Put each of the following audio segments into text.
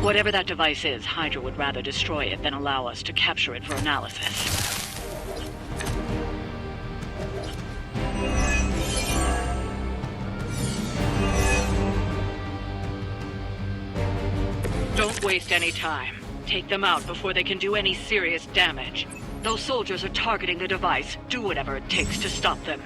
Whatever that device is, Hydra would rather destroy it than allow us to capture it for analysis. Don't waste any time. Take them out before they can do any serious damage. Those soldiers are targeting the device. Do whatever it takes to stop them.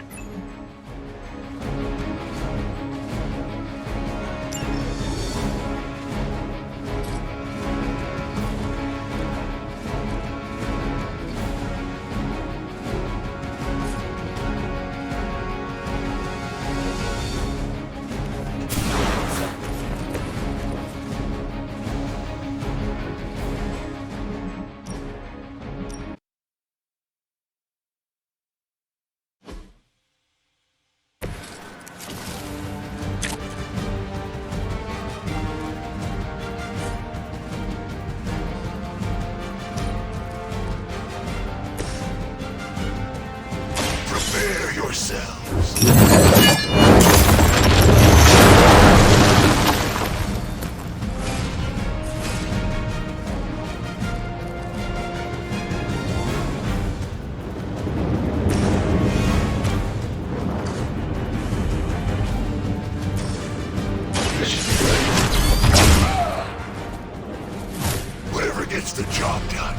Prepare yourselves. Whatever gets the job done.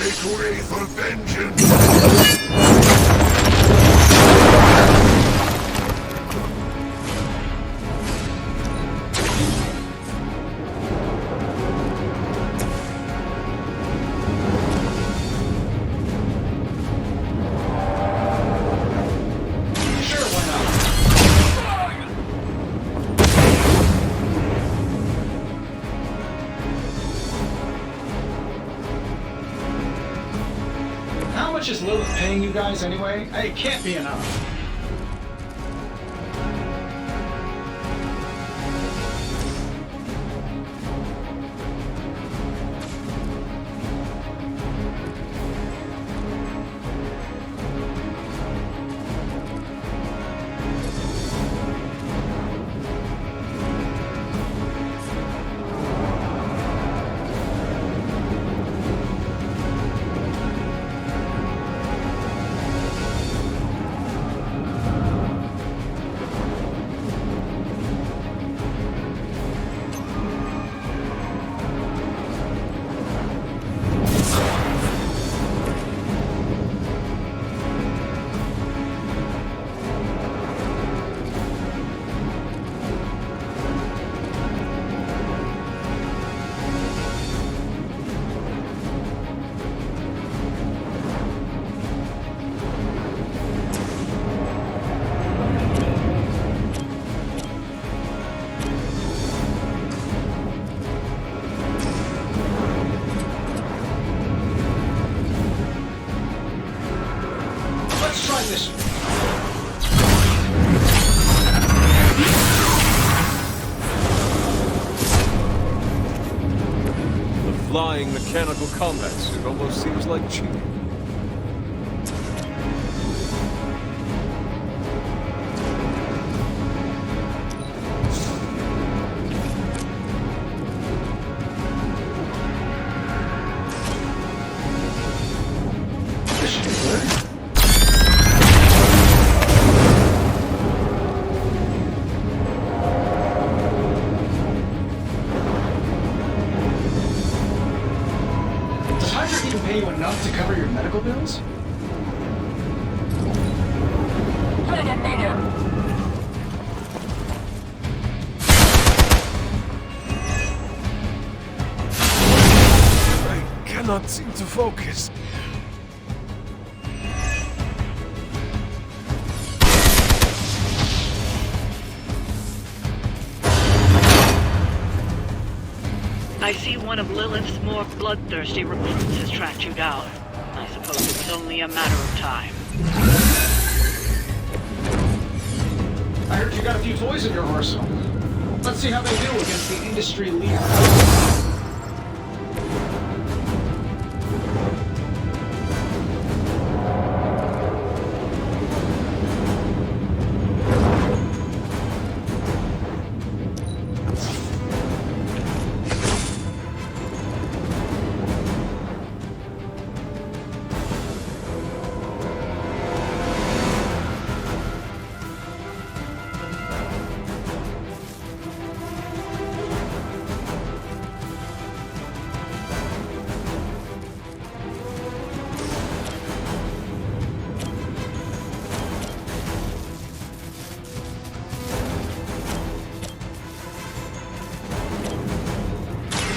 Make way for vengeance! How much is Lilith paying you guys anyway? It can't be enough. Let's try this one. The flying mechanical combat suit almost seems like cheating. This should be good. not seem to focus. I see one of Lilith's more bloodthirsty recruits has tracked you down. I suppose it was only a matter of time. I heard you got a few toys in your arsenal. Let's see how they do against the industry leader.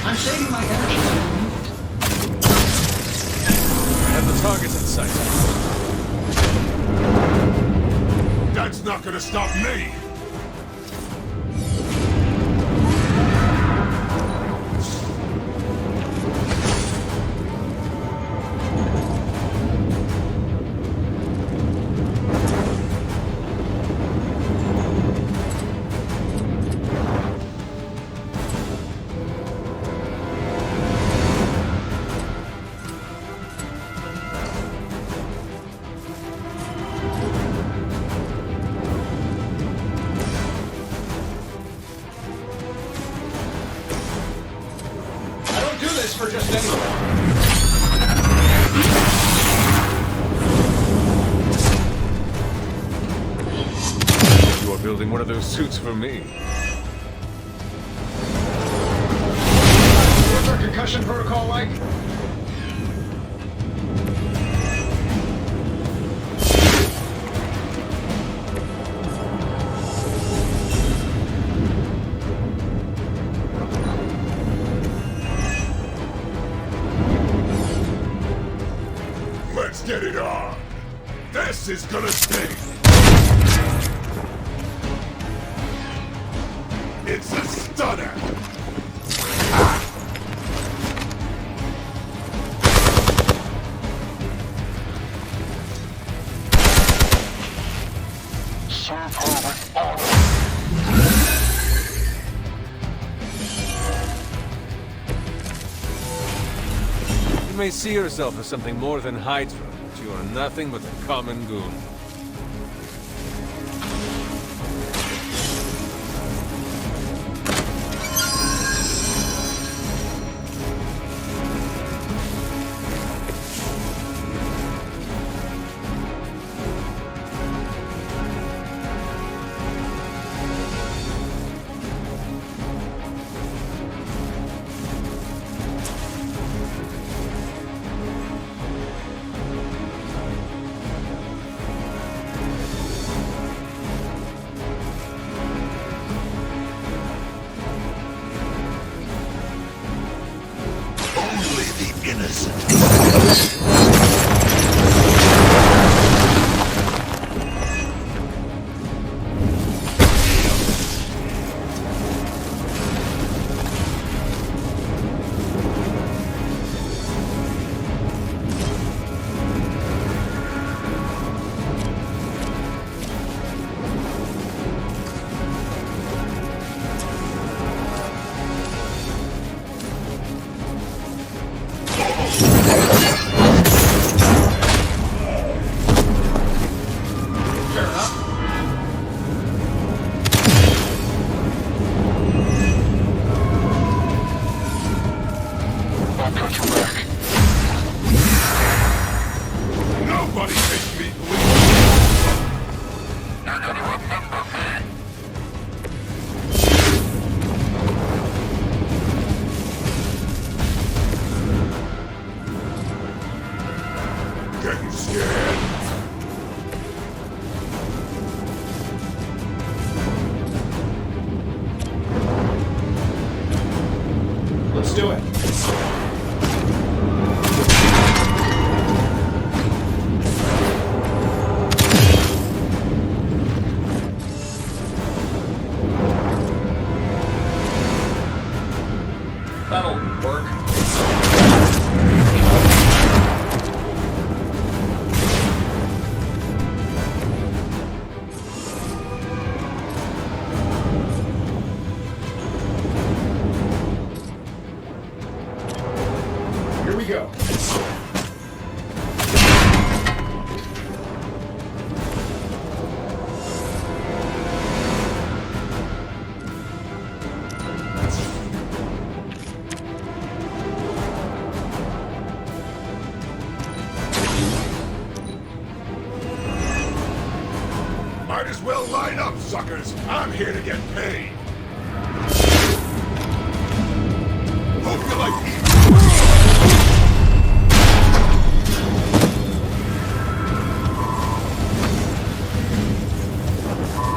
I'm saving my energy. Have the targets in sight. That's not gonna stop me! For just anyone. You are building one of those suits for me. What's our concussion protocol like? Let's get it on! This is gonna sting! It's a stunner! Serve her with honor! You may see yourself as something more than Hydra, but you are nothing but a common goon. Might as well line up, suckers. I'm here to get paid. Hope you like eating.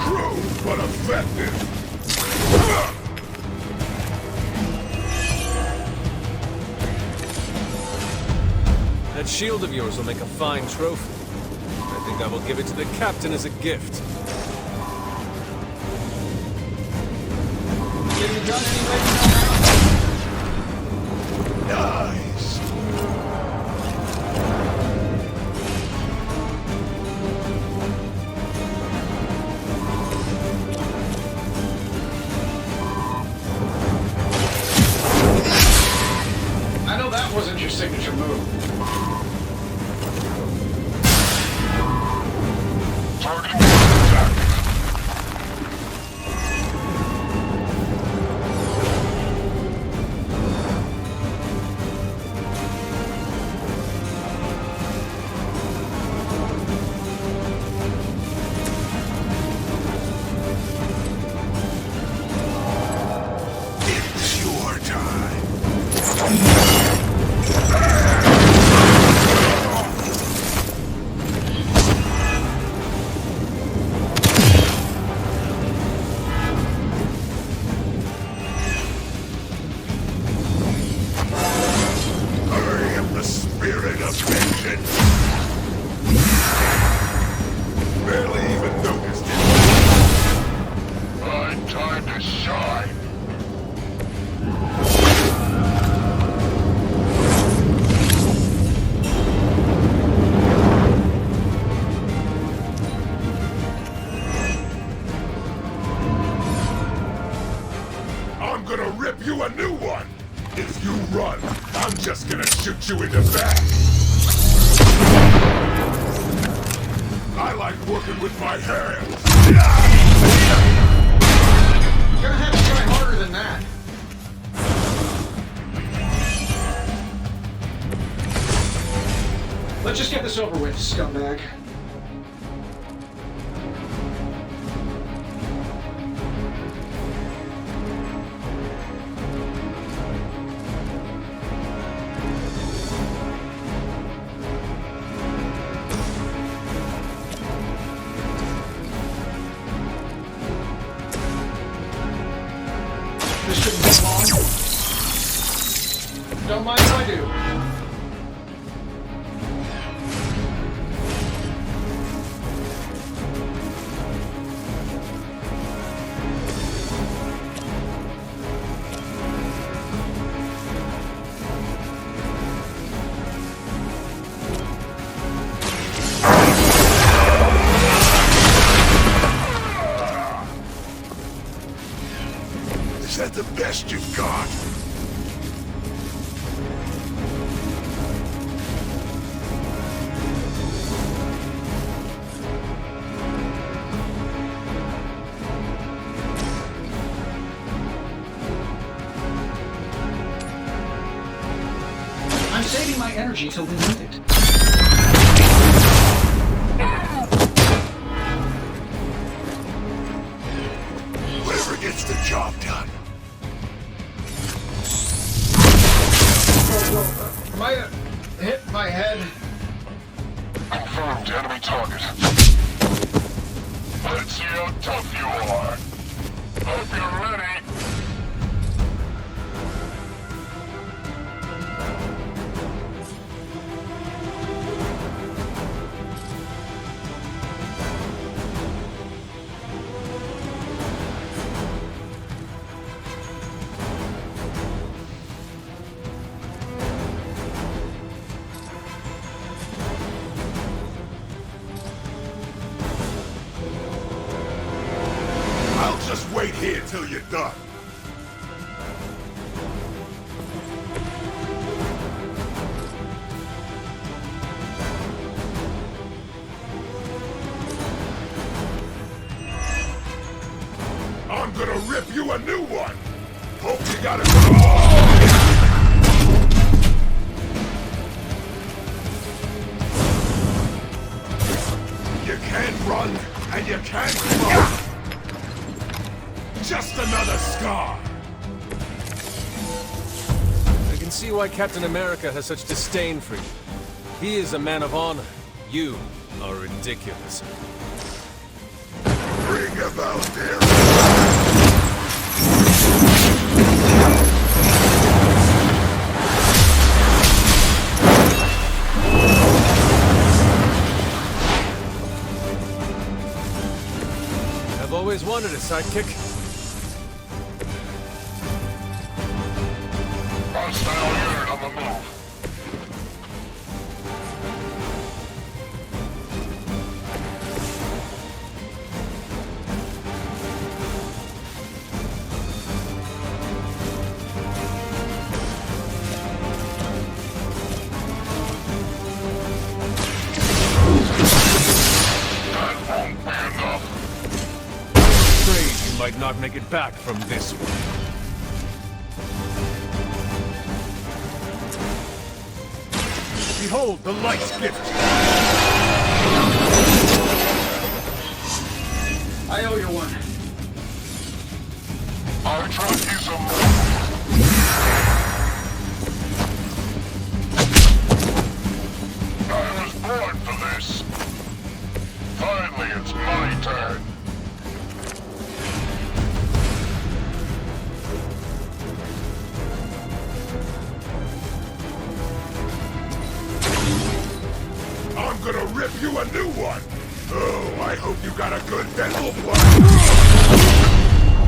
Crude but effective. That shield of yours will make a fine trophy. I think I will give it to the captain as a gift. Nice. I know that wasn't your signature move. Targeting attack. It's your time. I am the spirit of vengeance. Barely even noticed it. My time to shine. I'm gonna rip you a new one. If you run, I'm just gonna shoot you in the back. I like working with my hands. You're gonna have to try harder than that. Let's just get this over with, scumbag. This shouldn't take long. Don't mind if I do. Is that the best you've got? I'm saving my energy till we need it. Whatever gets the job done. Am I hit my head? Confirmed enemy target. Let's see how tough you are. Hope you're ready. I'll just wait here till you're done. I'm gonna rip you a new one. Hope you got it. You can't run And you can't smoke. Just another scar. I can see why Captain America has such disdain for you. He is a man of honor. You are ridiculous. Bring about their... I've always wanted a sidekick. Hostile unit on the move. Might not make it back from this one. Behold the light's gift! I owe you one. Hydra is a I was born for this. Finally, it's my turn. I'm gonna rip you a new one! Oh, I hope you got a good dental plan!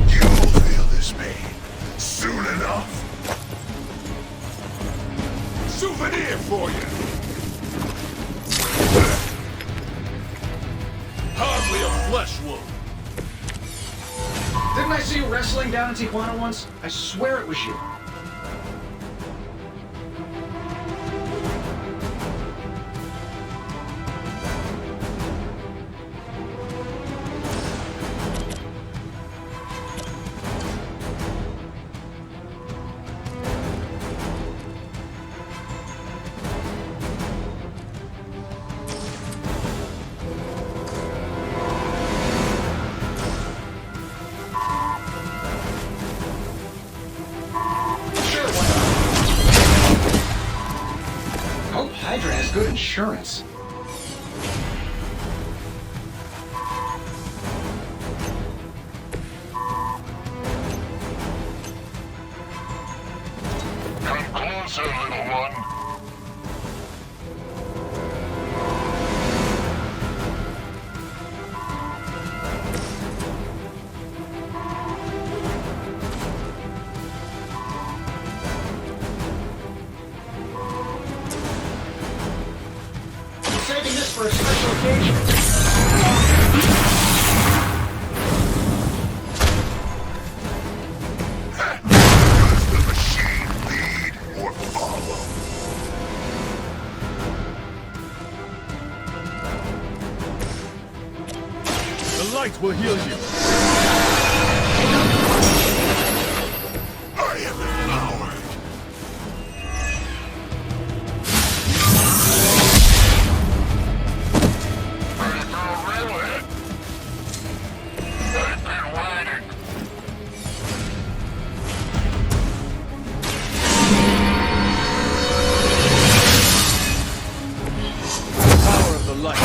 You'll feel this pain soon enough! Souvenir for you! Hardly a flesh wound! Didn't I see you wrestling down in Tijuana once? I swear it was you. Hydra has good insurance. Come closer, little one. Saving this for a special occasion. Does the machine lead or follow? The light will heal you. I am empowered. Ready for a railhead? I've been waiting. Power of the light.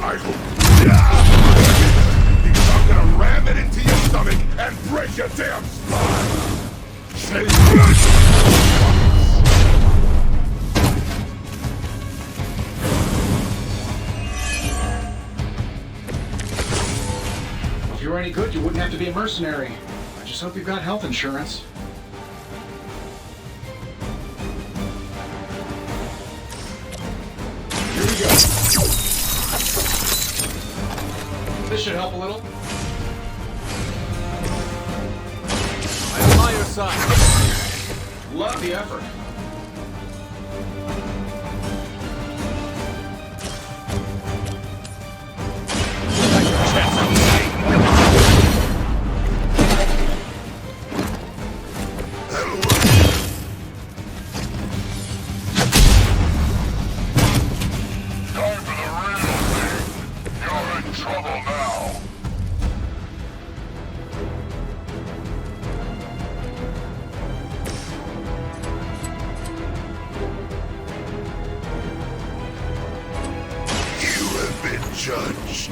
I hope. Because I'm gonna ram it into your stomach and break your damn spine. Say If you were any good, you wouldn't have to be a mercenary. I just hope you've got health insurance. Here we go. This should help a little. I'm by your side. Love the effort. Like your chest. trouble now. You have been judged.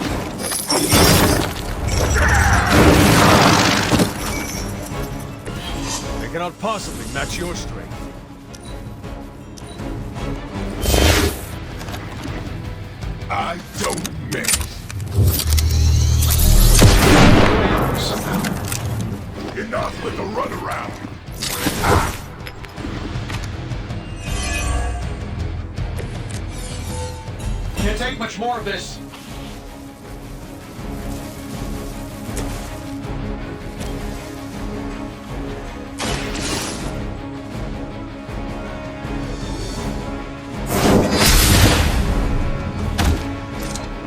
They cannot possibly match your strength. I don't miss. Enough with the runaround. Can't take much more of this.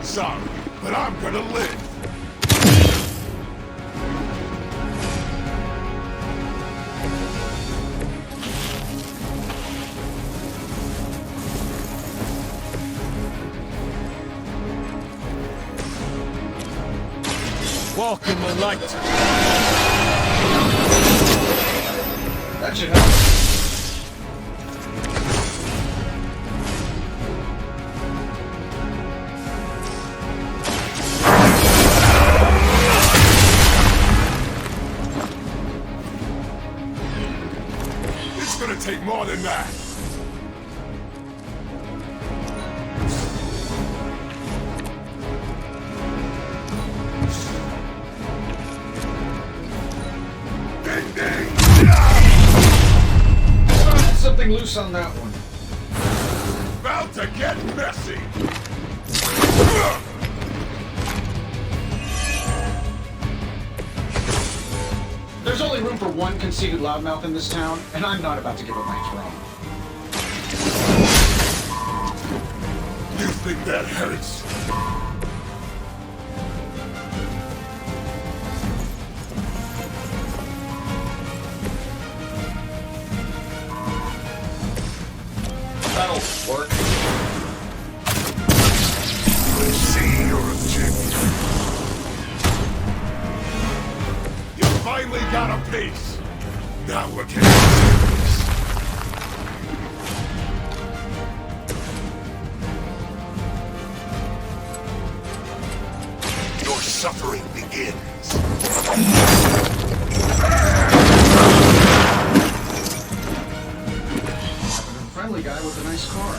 Sorry, but I'm gonna live. Walk in the light. That should help. It's gonna take more than that. Ding ding! Something loose on that one. About to get messy. There's only room for one conceited loudmouth in this town, and I'm not about to give up my throne. You think that hurts? That'll work. I see your objective. You finally got a piece. Now we're getting serious. Your suffering begins. Friendly guy with a nice car.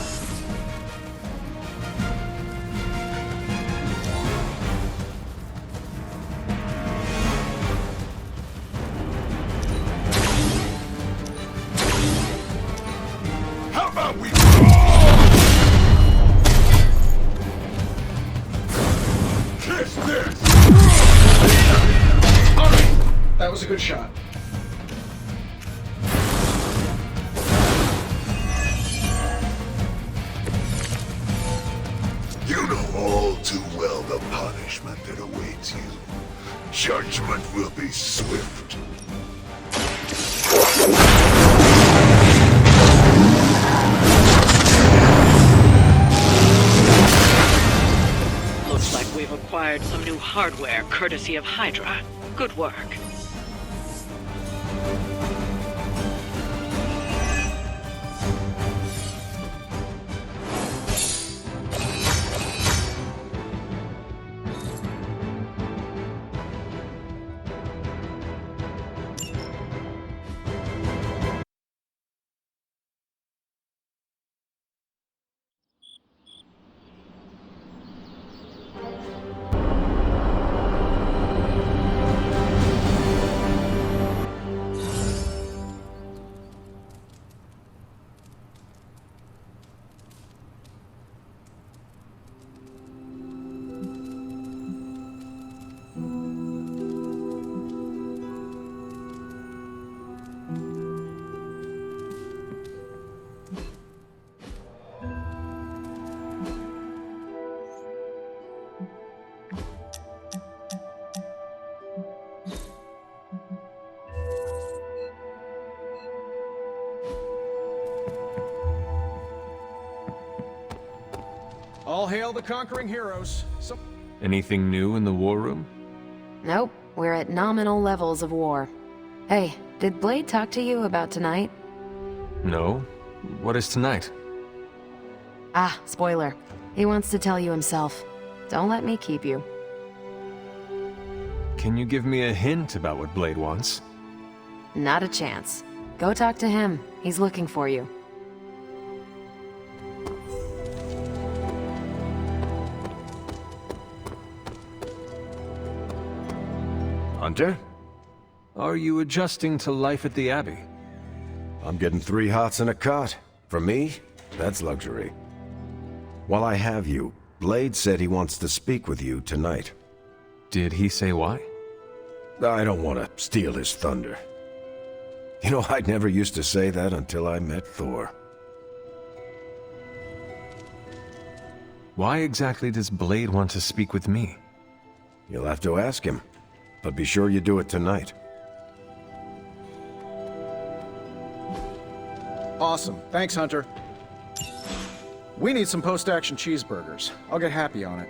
How about we kiss this? Alright, that was a good shot. You know all too well the punishment that awaits you. Judgment will be swift. Looks like we've acquired some new hardware courtesy of Hydra. Good work. All hail the conquering heroes. Anything new in the war room? Nope, we're at nominal levels of war. Hey, did Blade talk to you about tonight? No. What is tonight? Ah, spoiler. He wants to tell you himself. Don't let me keep you. Can you give me a hint about what Blade wants? Not a chance. Go talk to him. He's looking for you. Hunter? Are you adjusting to life at the Abbey? I'm getting 3 hots in a cot. For me, that's luxury. While I have you, Blade said he wants to speak with you tonight. Did he say why? I don't want to steal his thunder. You know, I never used to say that until I met Thor. Why exactly does Blade want to speak with me? You'll have to ask him. But be sure you do it tonight. Awesome. Thanks, Hunter. We need some post-action cheeseburgers. I'll get Happy on it.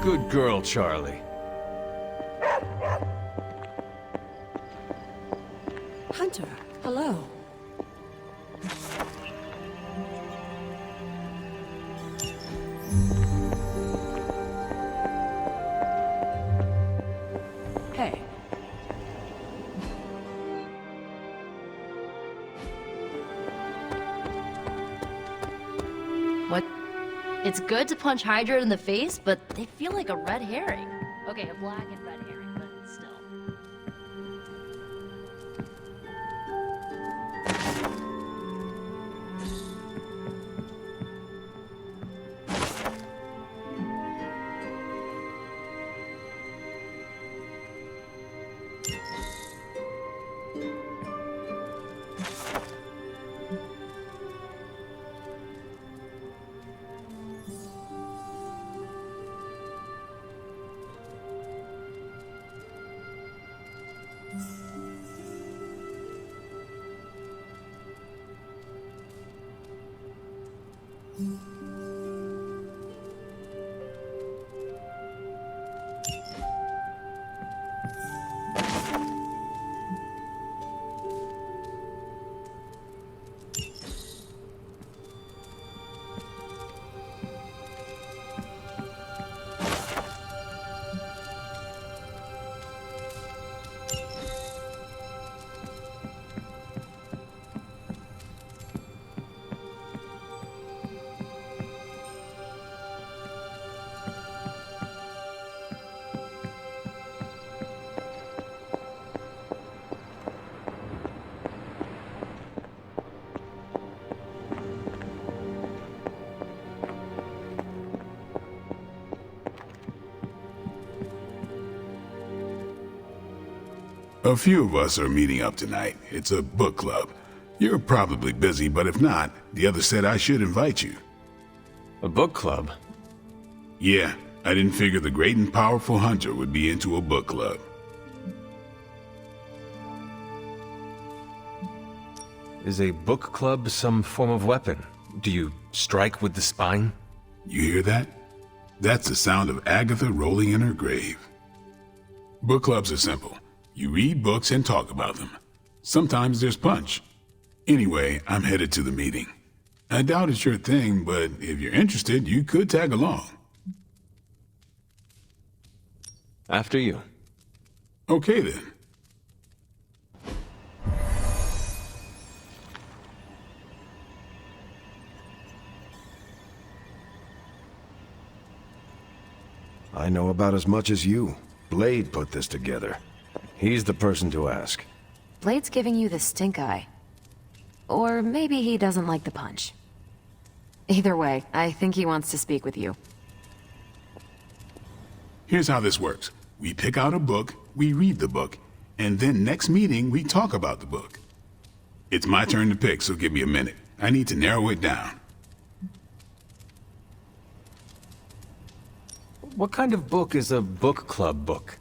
Good girl, Charlie. Hunter, hello. Hey. What? It's good to punch Hydra in the face, but they feel like a red herring. Okay, a black and red herring, but still. A few of us are meeting up tonight. It's a book club. You're probably busy, but if not, the others said I should invite you. A book club? Yeah, I didn't figure the great and powerful Hunter would be into a book club. Is a book club some form of weapon? Do you strike with the spine? You hear that? That's the sound of Agatha rolling in her grave. Book clubs are simple. You read books and talk about them. Sometimes there's punch. Anyway, I'm headed to the meeting. I doubt it's your thing, but if you're interested, you could tag along. After you. Okay then. I know about as much as you. Blade put this together. He's the person to ask. Blade's giving you the stink eye. Or maybe he doesn't like the punch. Either way, I think he wants to speak with you. Here's how this works. We pick out a book, we read the book, and then next meeting we talk about the book. It's my turn to pick, so give me a minute. I need to narrow it down. What kind of book is a book club book?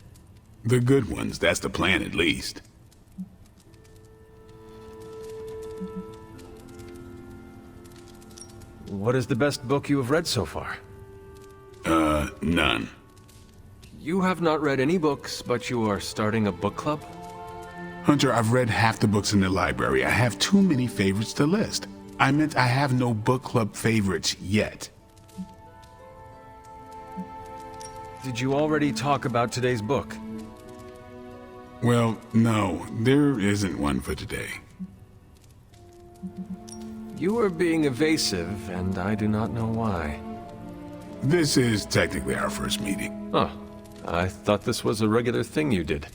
The good ones, that's the plan at least. What is the best book you have read so far? None. You have not read any books, but you are starting a book club? Hunter, I've read half the books in the library. I have too many favorites to list. I meant I have no book club favorites yet. Did you already talk about today's book? Well, no, there isn't one for today. You are being evasive, and I do not know why. This is technically our first meeting. Oh, I thought this was a regular thing you did.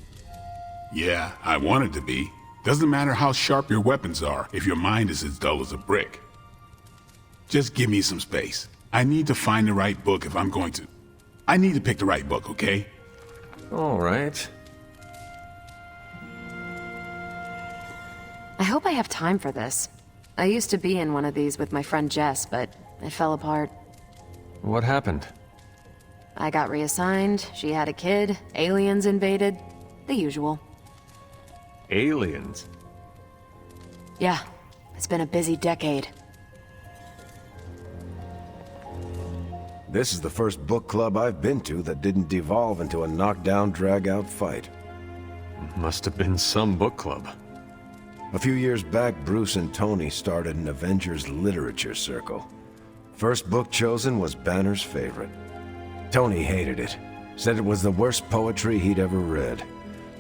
Yeah, I want it to be. Doesn't matter how sharp your weapons are if your mind is as dull as a brick. Just give me some space. I need to find the right book if I'm going to. I need to pick the right book, okay? All right. I hope I have time for this. I used to be in one of these with my friend Jess, but it fell apart. What happened? I got reassigned, she had a kid, aliens invaded, the usual. Aliens? Yeah, it's been a busy decade. This is the first book club I've been to that didn't devolve into a knockdown, drag-out fight. Must have been some book club. A few years back, Bruce and Tony started an Avengers literature circle. First book chosen was Banner's favorite. Tony hated it. Said it was the worst poetry he'd ever read.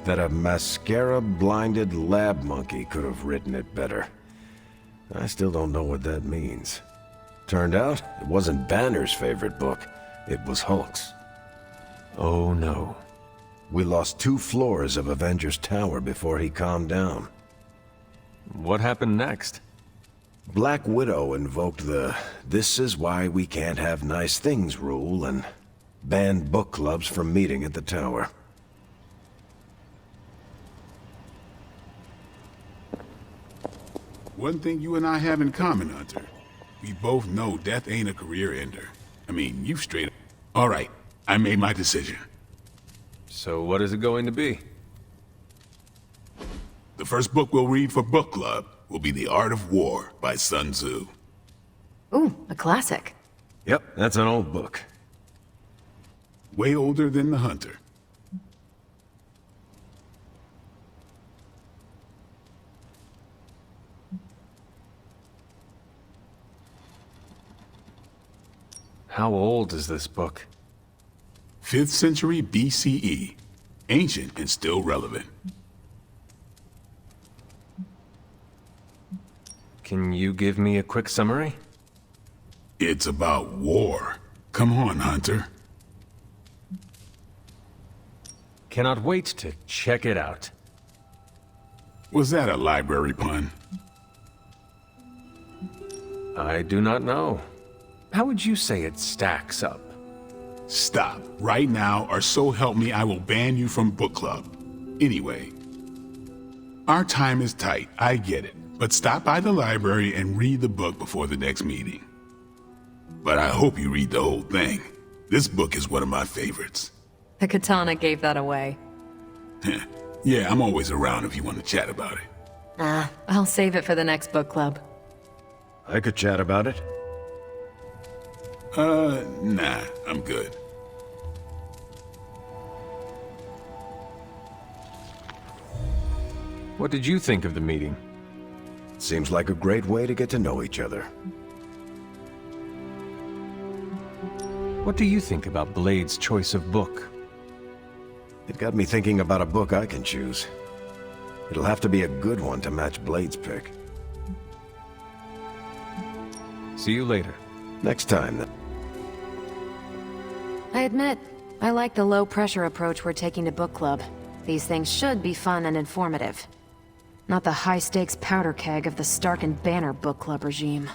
That a mascara-blinded lab monkey could have written it better. I still don't know what that means. Turned out, it wasn't Banner's favorite book. It was Hulk's. Oh no. We lost 2 floors of Avengers Tower before he calmed down. What happened next? Black Widow invoked the "this is why we can't have nice things" rule and banned book clubs from meeting at the tower. One thing you and I have in common, Hunter. We both know death ain't a career ender. I mean, you straight up. All right, I made my decision. So what is it going to be? The first book we'll read for book club will be The Art of War by Sun Tzu. Ooh, a classic. Yep, that's an old book. Way older than The Hunter. How old is this book? 5th century BCE. Ancient and still relevant. Can you give me a quick summary? It's about war. Come on, Hunter. Cannot wait to check it out. Was that a library pun? I do not know. How would you say it stacks up? Stop right now, or so help me I will ban you from book club. Anyway, our time is tight, I get it. But stop by the library and read the book before the next meeting. But I hope you read the whole thing. This book is one of my favorites. The katana gave that away. Yeah, I'm always around if you want to chat about it. Nah, I'll save it for the next book club. I could chat about it. Nah, I'm good. What did you think of the meeting? Seems like a great way to get to know each other. What do you think about Blade's choice of book? It got me thinking about a book I can choose. It'll have to be a good one to match Blade's pick. See you later. Next time, then. I admit, I like the low-pressure approach we're taking to book club. These things should be fun and informative. Not the high-stakes powder keg of the Stark and Banner book club regime.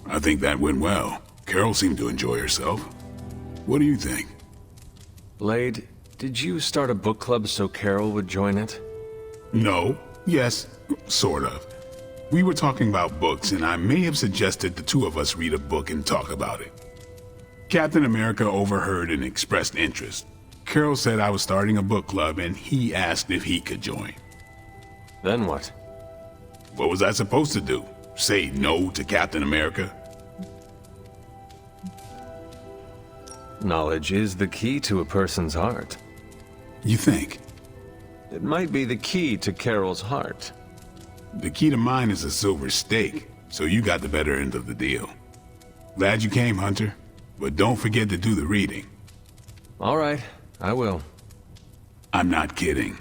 I think that went well. Carol seemed to enjoy herself. What do you think? Blade, did you start a book club so Carol would join it? No. Yes. Sort of. We were talking about books, and I may have suggested the two of us read a book and talk about it. Captain America overheard and expressed interest. Carol said I was starting a book club, and he asked if he could join. Then what? What was I supposed to do? Say no to Captain America? Knowledge is the key to a person's heart. You think? It might be the key to Carol's heart. The key to mine is a silver stake, so you got the better end of the deal. Glad you came, Hunter, but don't forget to do the reading. All right, I will. I'm not kidding.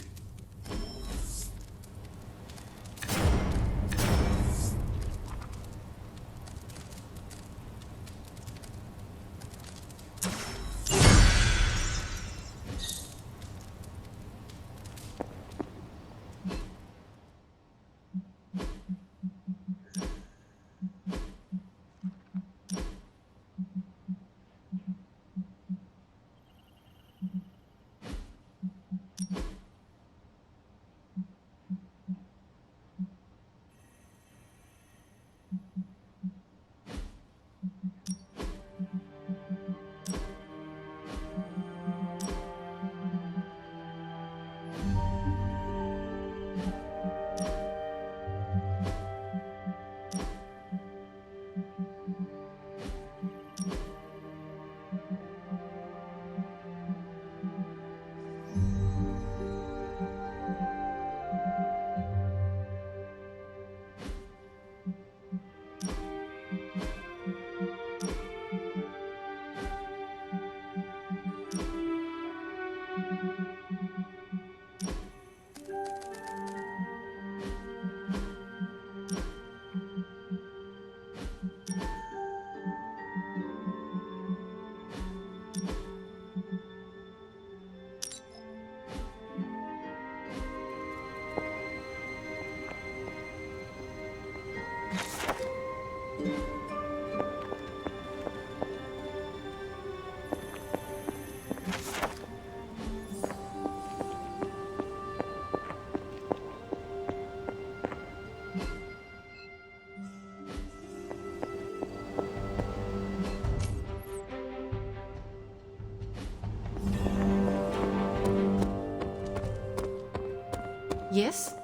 Yes?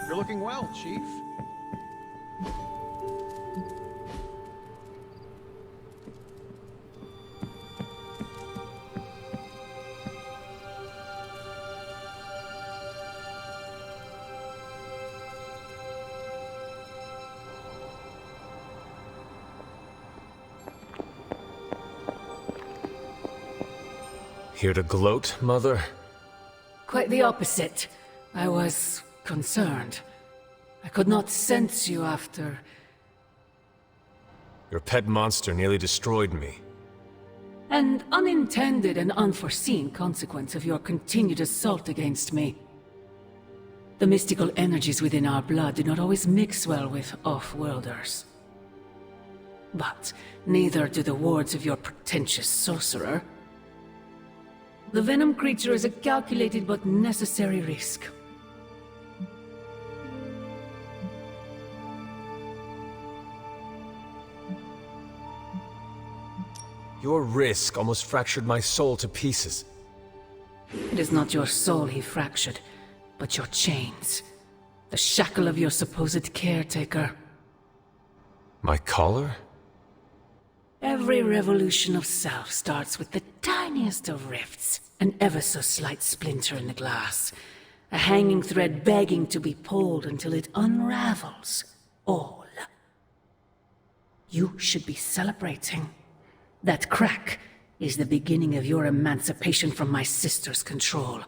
You're looking well, Chief. Here to gloat, Mother? Quite the opposite. I was concerned. I could not sense you after... Your pet monster nearly destroyed me. An unintended and unforeseen consequence of your continued assault against me. The mystical energies within our blood do not always mix well with off-worlders. But neither do the wards of your pretentious sorcerer. The venom creature is a calculated but necessary risk. Your risk almost fractured my soul to pieces. It is not your soul he fractured, but your chains. The shackle of your supposed caretaker. My collar? Every revolution of self starts with the tiniest of rifts, an ever so slight splinter in the glass, a hanging thread begging to be pulled until it unravels all. You should be celebrating. That crack is the beginning of your emancipation from my sister's control.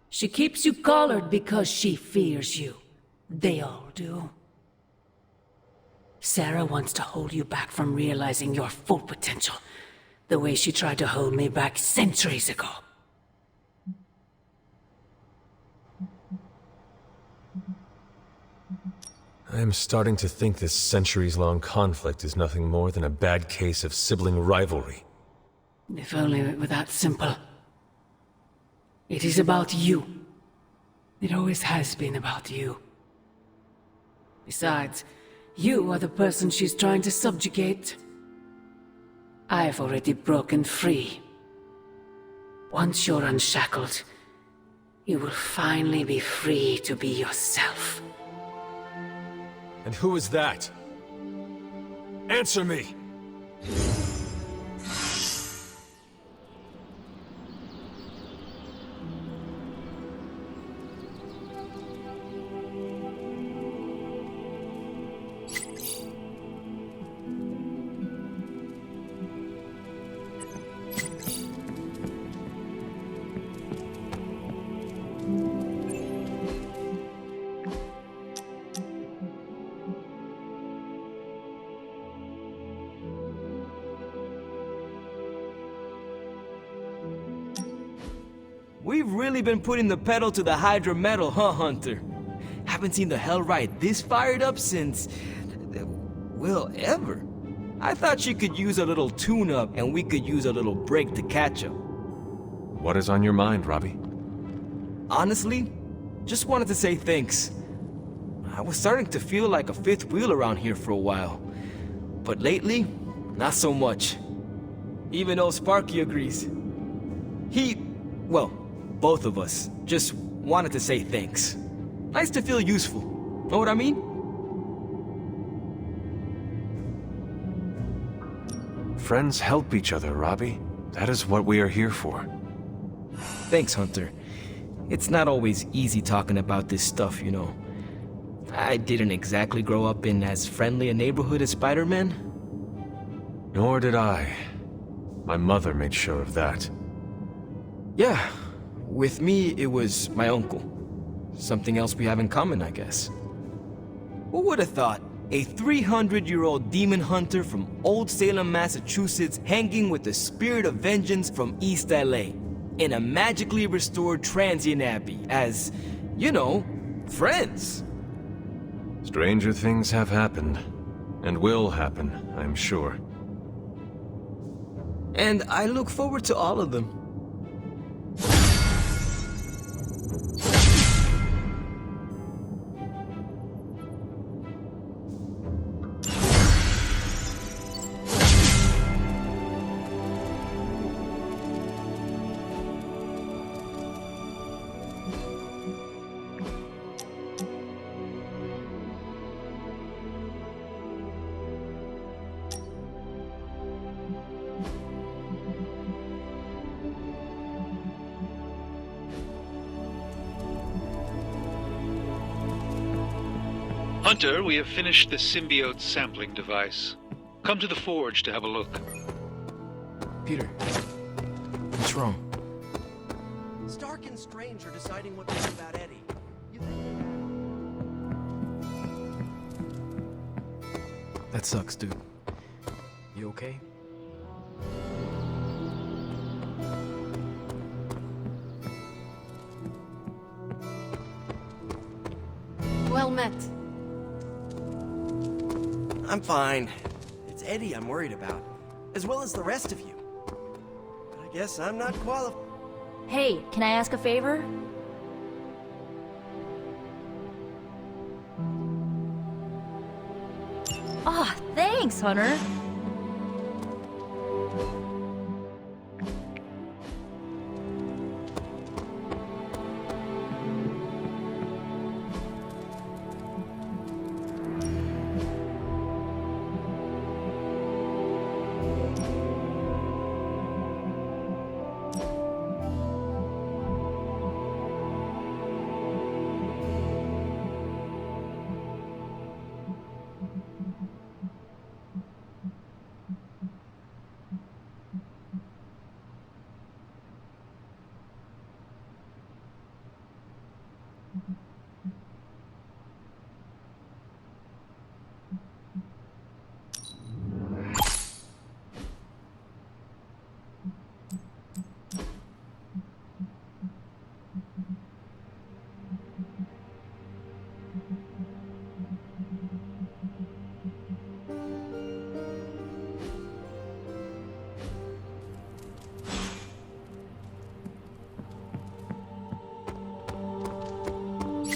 She keeps you collared because she fears you. They all do. Sarah wants to hold you back from realizing your full potential, the way she tried to hold me back centuries ago. I am starting to think this centuries-long conflict is nothing more than a bad case of sibling rivalry. If only it were that simple. It is about you. It always has been about you. Besides, you are the person she's trying to subjugate. I've already broken free. Once you're unshackled, you will finally be free to be yourself. And who is that? Answer me! We've really been putting the pedal to the Hydra metal, huh, Hunter? Haven't seen the Hellride this fired up since... well, ever. I thought she could use a little tune-up, and we could use a little break to catch up. What is on your mind, Robbie? Honestly, just wanted to say thanks. I was starting to feel like a fifth wheel around here for a while. But lately, not so much. Even old Sparky agrees. Well, both of us just wanted to say thanks. Nice to feel useful. Know what I mean? Friends help each other, Robbie. That is what we are here for. Thanks, Hunter. It's not always easy talking about this stuff, you know. I didn't exactly grow up in as friendly a neighborhood as Spider-Man. Nor did I. My mother made sure of that. Yeah, with me, it was my uncle. Something else we have in common, I guess. Who would have thought? A 300-year-old demon hunter from Old Salem, Massachusetts, hanging with the spirit of vengeance from East LA, in a magically restored transient abbey, as, you know, friends. Stranger things have happened, and will happen, I'm sure. And I look forward to all of them. Hunter, we have finished the symbiote sampling device. Come to the forge to have a look. Peter, what's wrong? Stark and Strange are deciding what to do about Eddie. You think... That sucks, dude. You okay? Well met. I'm fine. It's Eddie I'm worried about, as well as the rest of you. But I guess I'm not qualified. Hey, can I ask a favor? Ah, thanks, Hunter.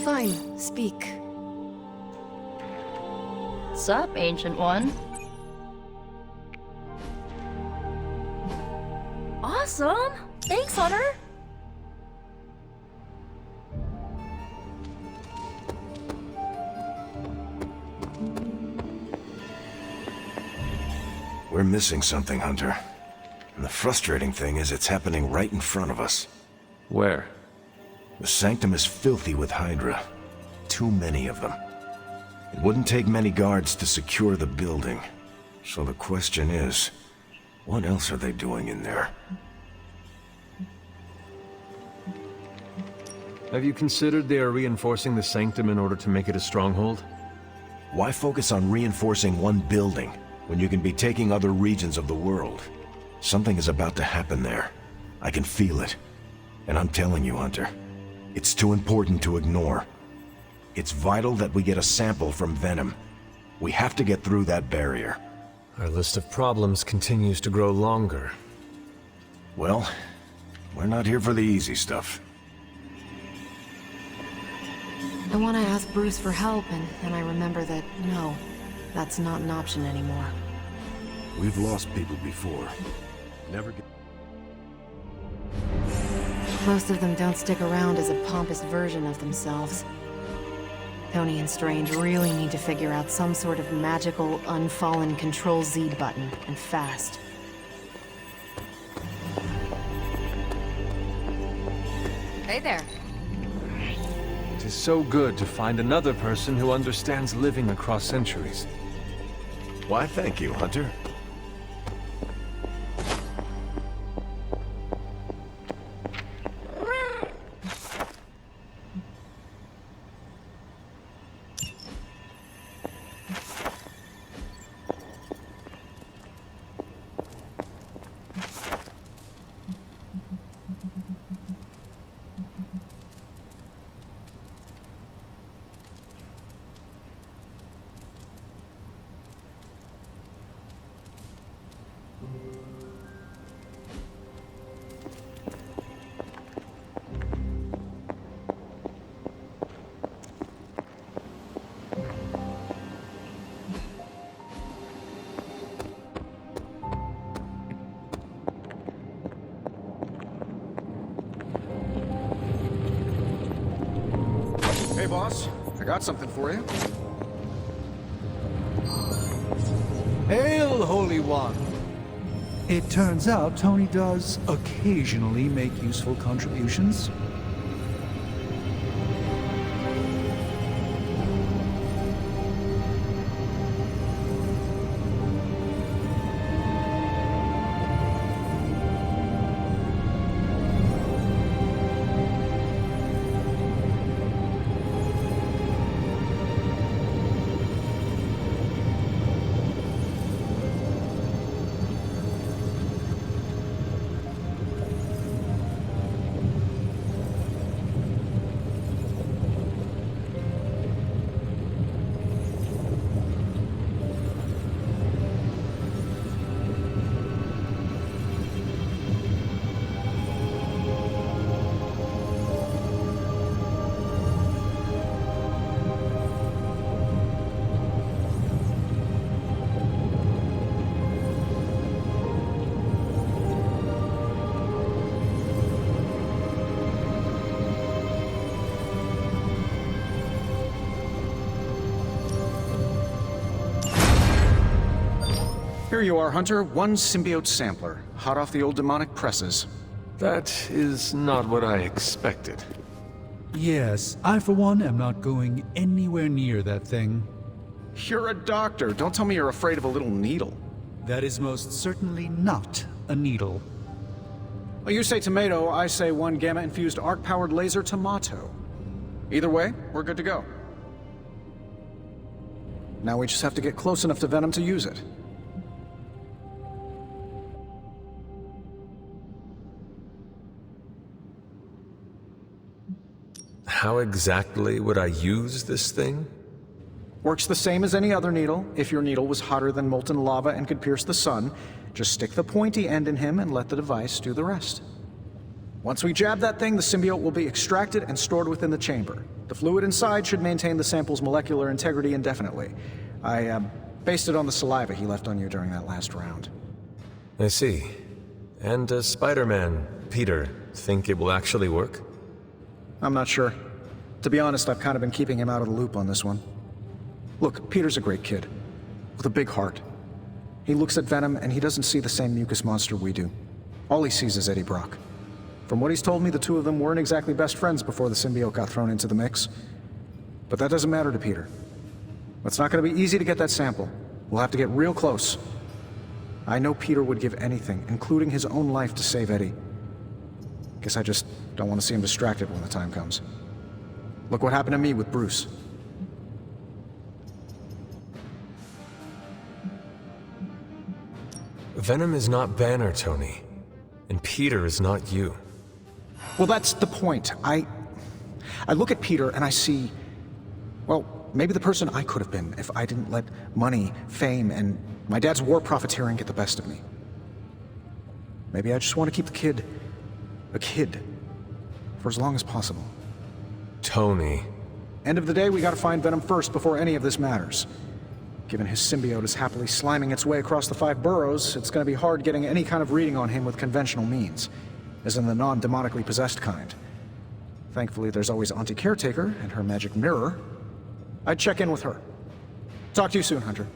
Fine, speak. Sup, Ancient One? Awesome! Thanks, Hunter! We're missing something, Hunter. And the frustrating thing is it's happening right in front of us. Where? The Sanctum is filthy with Hydra. Too many of them. It wouldn't take many guards to secure the building. So the question is, what else are they doing in there? Have you considered they are reinforcing the Sanctum in order to make it a stronghold? Why focus on reinforcing one building when you can be taking other regions of the world? Something is about to happen there. I can feel it. And I'm telling you, Hunter, it's too important to ignore. It's vital that we get a sample from Venom. We have to get through that barrier. Our list of problems continues to grow longer. Well, we're not here for the easy stuff. I want to ask Bruce for help, and then I remember that, no, that's not an option anymore. We've lost people before. Never get... Most of them don't stick around as a pompous version of themselves. Tony and Strange really need to figure out some sort of magical, unfallen Control-Z button, and fast. Hey there. It is so good to find another person who understands living across centuries. Why, thank you, Hunter. Hey, boss. I got something for you. Hail, Holy One! It turns out Tony does occasionally make useful contributions. Here you are, Hunter. One symbiote sampler, hot off the old demonic presses. That is not what I expected. Yes, I for one am not going anywhere near that thing. You're a doctor. Don't tell me you're afraid of a little needle. That is most certainly not a needle. Well, you say tomato, I say one gamma-infused arc-powered laser tomato. Either way, we're good to go. Now we just have to get close enough to Venom to use it. How exactly would I use this thing? Works the same as any other needle. If your needle was hotter than molten lava and could pierce the sun, just stick the pointy end in him and let the device do the rest. Once we jab that thing, the symbiote will be extracted and stored within the chamber. The fluid inside should maintain the sample's molecular integrity indefinitely. I based it on the saliva he left on you during that last round. I see. And does Spider-Man, Peter, think it will actually work? I'm not sure. To be honest, I've kind of been keeping him out of the loop on this one. Look, Peter's a great kid, with a big heart. He looks at Venom and he doesn't see the same mucus monster we do. All he sees is Eddie Brock. From what he's told me, the two of them weren't exactly best friends before the symbiote got thrown into the mix. But that doesn't matter to Peter. It's not going to be easy to get that sample. We'll have to get real close. I know Peter would give anything, including his own life, to save Eddie. Guess I just don't want to see him distracted when the time comes. Look what happened to me with Bruce. Venom is not Banner, Tony. And Peter is not you. Well, that's the point. I look at Peter and I see, well, maybe the person I could have been if I didn't let money, fame, and my dad's war profiteering get the best of me. Maybe I just want to keep the kid a kid for as long as possible. Tony. End of the day, we gotta find Venom first before any of this matters. Given his symbiote is happily sliming its way across the 5 boroughs, it's gonna be hard getting any kind of reading on him with conventional means, as in the non-demonically possessed kind. Thankfully, there's always Auntie Caretaker and her magic mirror. I'd check in with her. Talk to you soon, Hunter.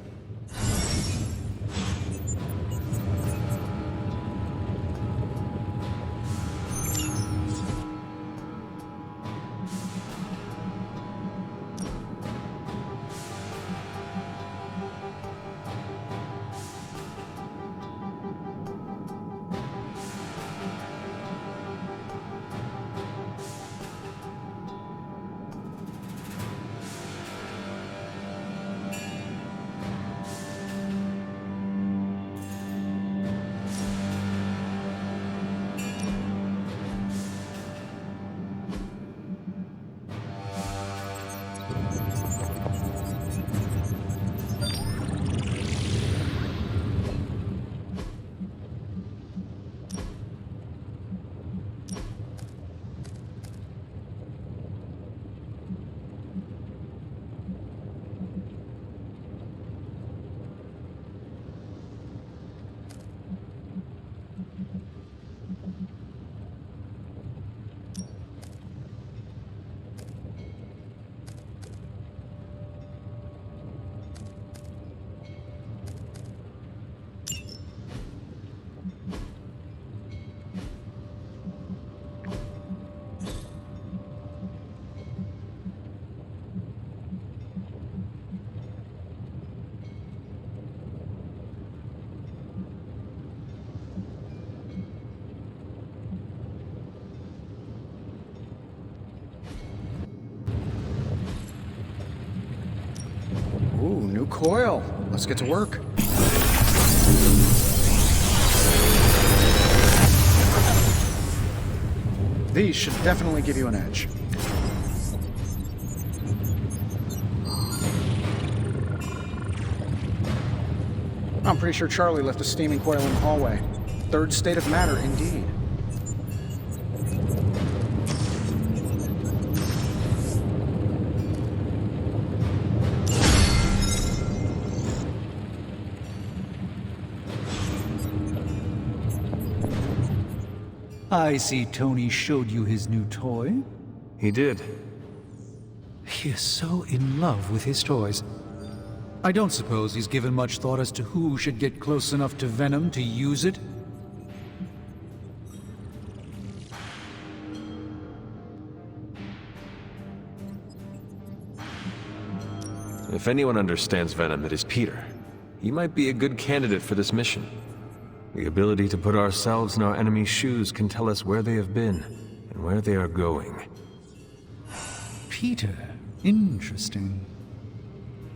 Ooh, new coil. Let's get to work. These should definitely give you an edge. I'm pretty sure Charlie left a steaming coil in the hallway. Third state of matter, indeed. I see Tony showed you his new toy. He did. He is so in love with his toys. I don't suppose he's given much thought as to who should get close enough to Venom to use it. If anyone understands Venom, it is Peter. He might be a good candidate for this mission. The ability to put ourselves in our enemy's shoes can tell us where they have been and where they are going. Peter. Interesting.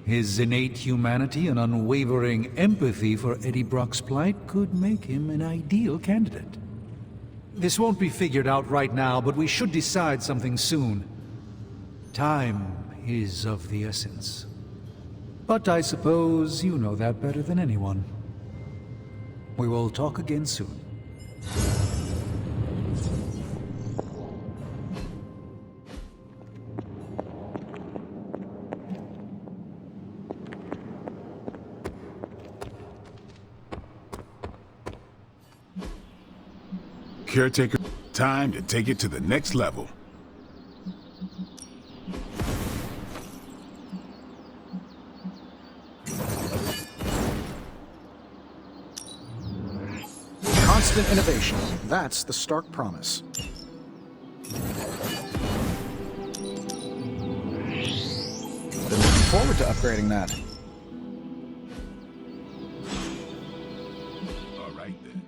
His innate humanity and unwavering empathy for Eddie Brock's plight could make him an ideal candidate. This won't be figured out right now, but we should decide something soon. Time is of the essence. But I suppose you know that better than anyone. We will talk again soon. caretaker. Time to take it to the next level. Constant innovation. That's the Stark promise. Been looking forward to upgrading that. All right then.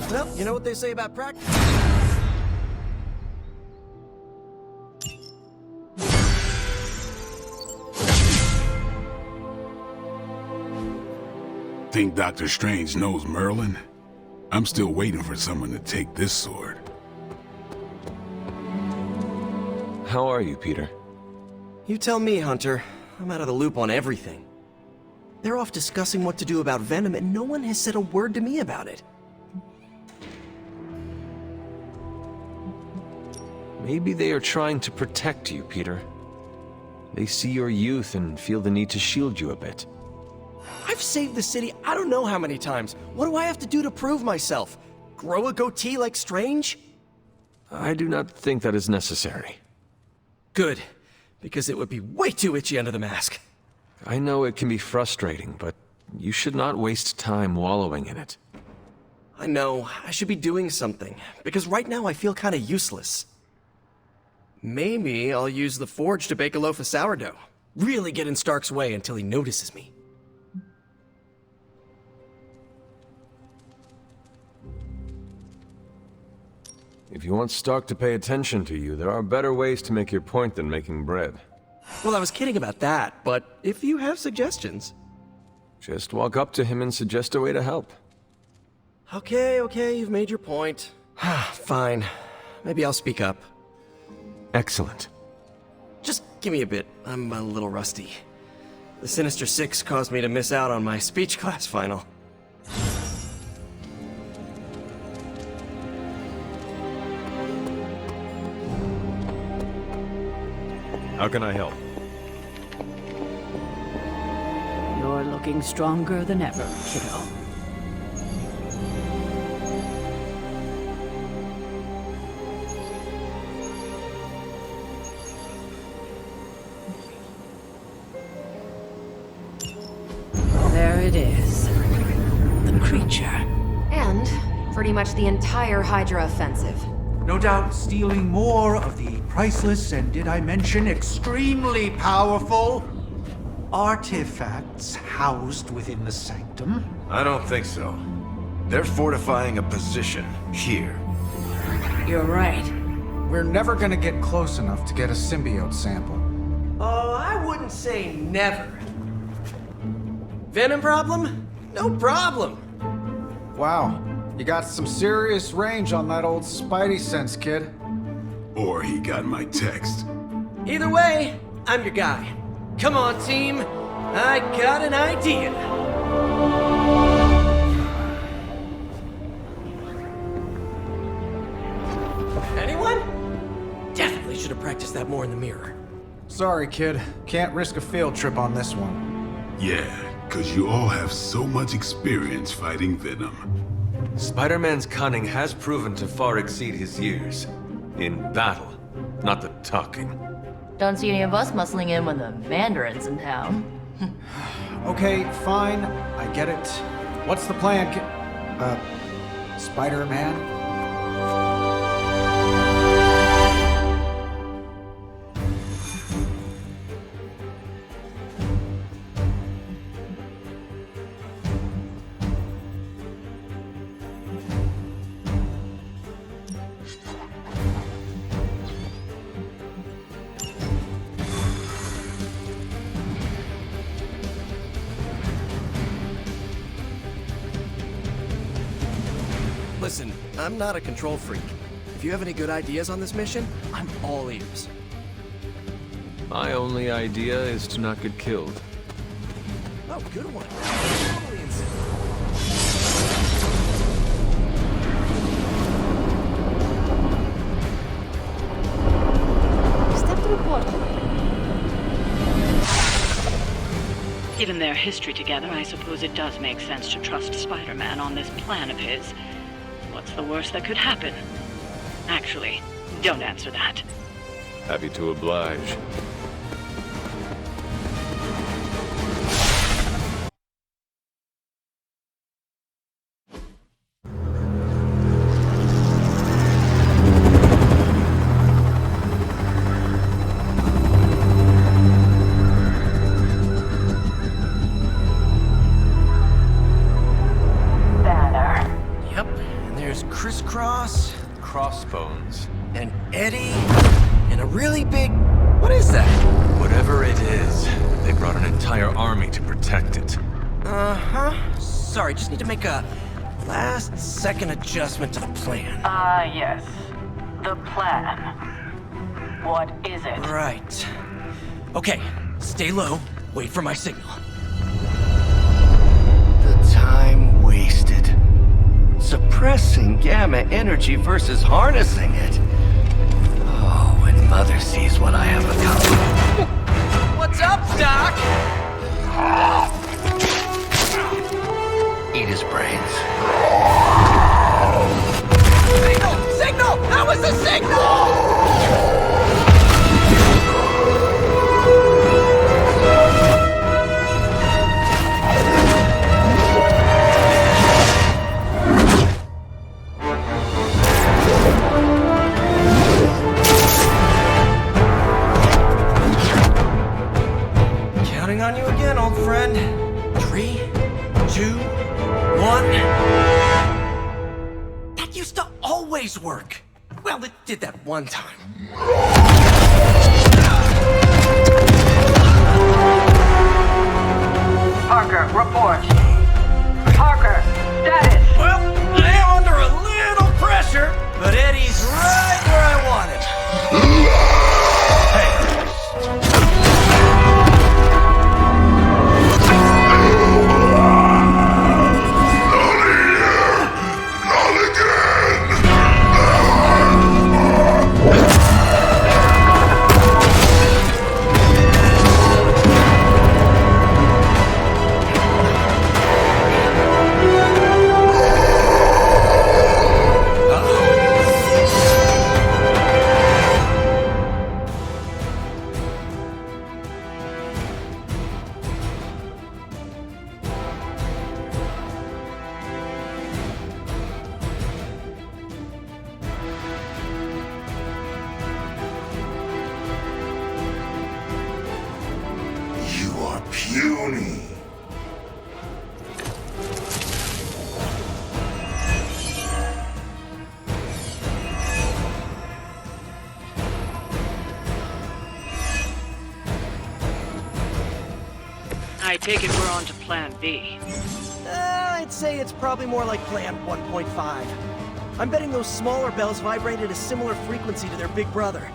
Well, you know what they say about practice? Think Dr. Strange knows Merlin? I'm still waiting for someone to take this sword. How are you, Peter? You tell me, Hunter. I'm out of the loop on everything. They're off discussing what to do about Venom, and no one has said a word to me about it. Maybe they are trying to protect you, Peter. They see your youth and feel the need to shield you a bit. I've saved the city I don't know how many times. What do I have to do to prove myself? Grow a goatee like Strange? I do not think that is necessary. Good, because it would be way too itchy under the mask. I know it can be frustrating, but you should not waste time wallowing in it. I know, I should be doing something, because right now I feel kinda useless. Maybe I'll use the forge to bake a loaf of sourdough. Really get in Stark's way until he notices me. If you want Stark to pay attention to you, there are better ways to make your point than making bread. Well, I was kidding about that, but if you have suggestions... Just walk up to him and suggest a way to help. Okay, you've made your point. Fine. Maybe I'll speak up. Excellent. Just give me a bit. I'm a little rusty. The Sinister Six caused me to miss out on my speech class final. How can I help? You're looking stronger than ever, kiddo. There it is. The creature. And pretty much the entire Hydra offensive. No doubt stealing more of the priceless and, did I mention, extremely powerful artifacts housed within the sanctum. I don't think so. They're fortifying a position here. You're right. We're never gonna get close enough to get a symbiote sample. Oh, I wouldn't say never. Venom problem? No problem. Wow, you got some serious range on that old Spidey sense, kid. Or he got my text. Either way, I'm your guy. Come on, team. I got an idea. Anyone? Definitely should have practiced that more in the mirror. Sorry, kid. Can't risk a field trip on this one. Yeah, 'cause you all have so much experience fighting Venom. Spider-Man's cunning has proven to far exceed his years. In battle, not the talking. Don't see any of us muscling in when the Mandarin's in town. Okay, fine. I get it. What's the plan, Spider-Man? Listen, I'm not a control freak. If you have any good ideas on this mission, I'm all ears. My only idea is to not get killed. Oh, good one. Totally insane. Step to the portal. Given their history together, I suppose it does make sense to trust Spider-Man on this plan of his. What's the worst that could happen? Actually, don't answer that. Happy to oblige. Crisscross, Crossbones. and Eddie, and a really big... What is that? Whatever it is, they brought an entire army to protect it. Uh-huh. Sorry, just need to make a last-second adjustment to the plan. Yes. The plan. What is it? Right. Okay, stay low, wait for my signal. The time wasted. Suppressing gamma energy versus harnessing it. Oh, when Mother sees what I have accomplished. What's up, Doc? Eat his brains. Signal! Signal! That was the signal! On you again, old friend. 3, 2, 1. That used to always work. Well, it did that one time. Parker, report. Parker, status. Well, I am under a little pressure, but Eddie's right where I want him. Hey. Puny. I take it we're on to Plan B. I'd say it's probably more like Plan 1.5. I'm betting those smaller bells vibrate at a similar frequency to their big brother.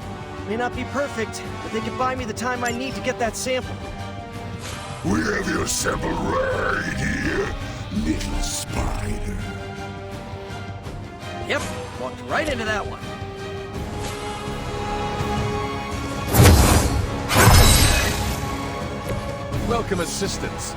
May not be perfect, but they could buy me the time I need to get that sample. We have your sample right here, little spider. Yep, walked right into that one. Welcome assistance.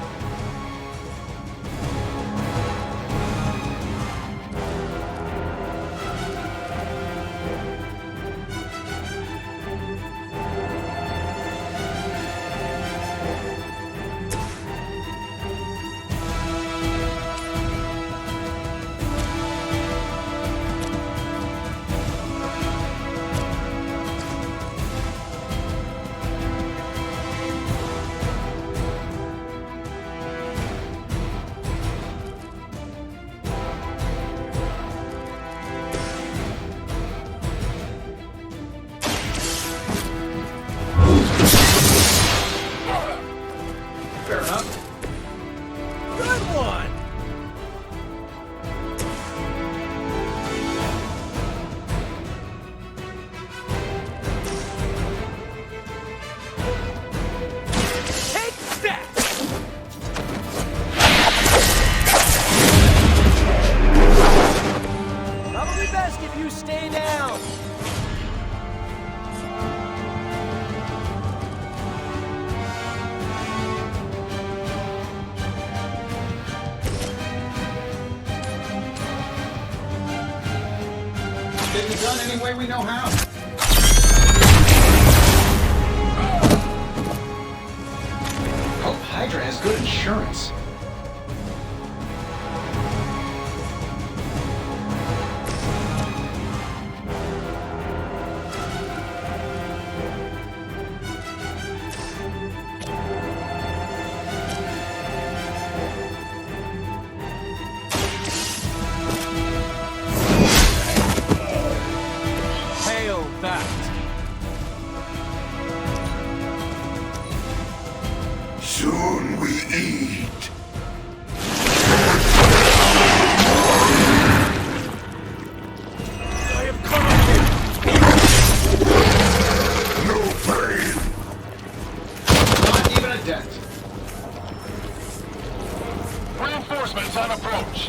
you stay down! Can be done any way we know how. Hope Hydra has good insurance. Hail that! Soon we eat. I have come up here! No pain. Not even a dent. Reinforcements on approach.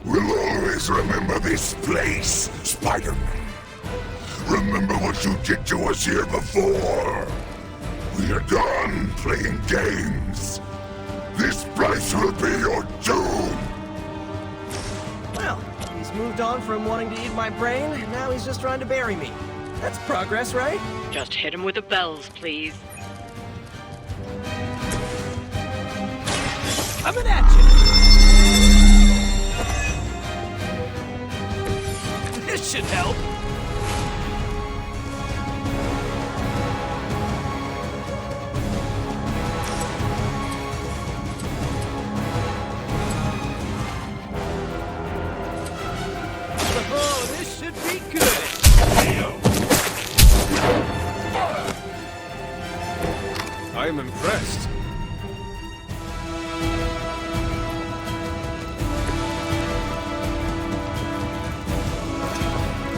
We'll always remember this place, Spider-Man. Remember what you did to us here before. We are done playing games. This place will be your doom. Well, he's moved on from wanting to eat my brain, and now he's just trying to bury me. That's progress, right? Just hit him with the bells, please. Coming at you! This should help. Oh, this should be good. I am impressed.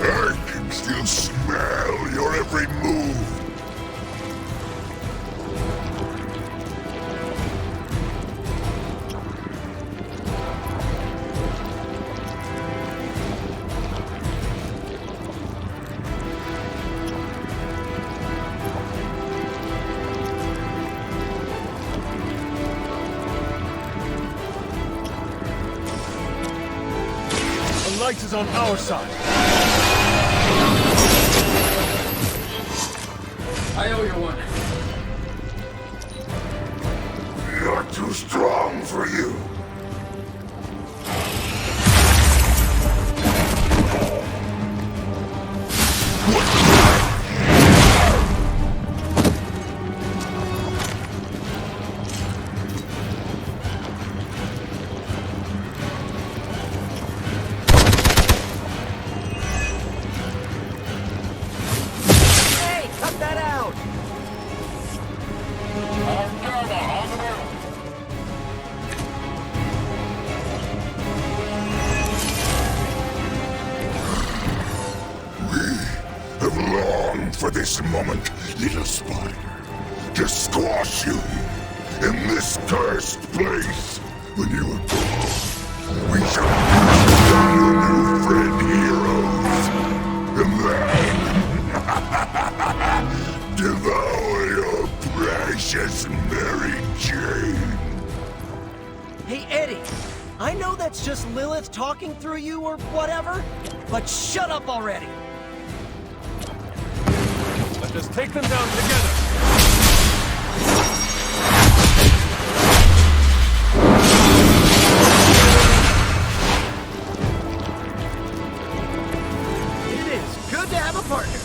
I can still smell your every move. The light is on our side. I owe you one. Not too strong for you. Hey, cut that out! Have longed for this moment, little spider, to squash you in this cursed place. When you are gone, we shall become your new friend heroes, and then devour your precious Mary Jane. Hey, Eddie, I know that's just Lilith talking through you or whatever, but shut up already! Let us take them down together. It is good to have a partner.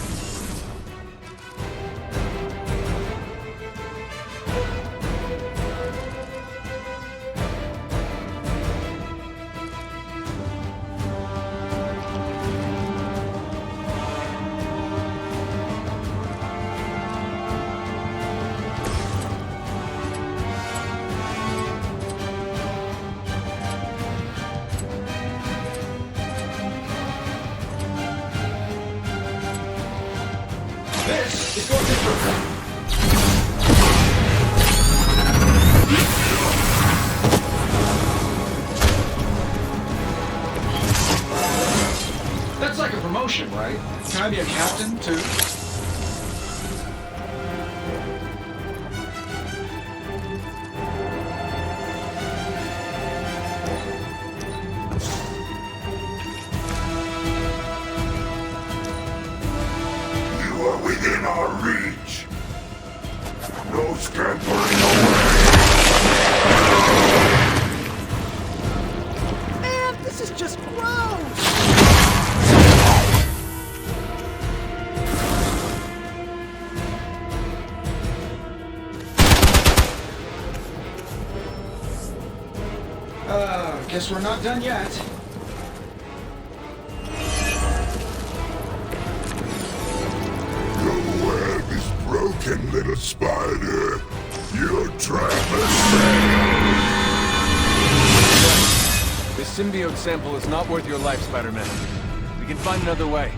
This is your different. mission, right? Can I be a captain, too? You are within our reach. No scampering away. Man, this is just gross! Guess we're not done yet. Your web is broken, little spider. Your trap has failed. This symbiote sample is not worth your life, Spider-Man. We can find another way.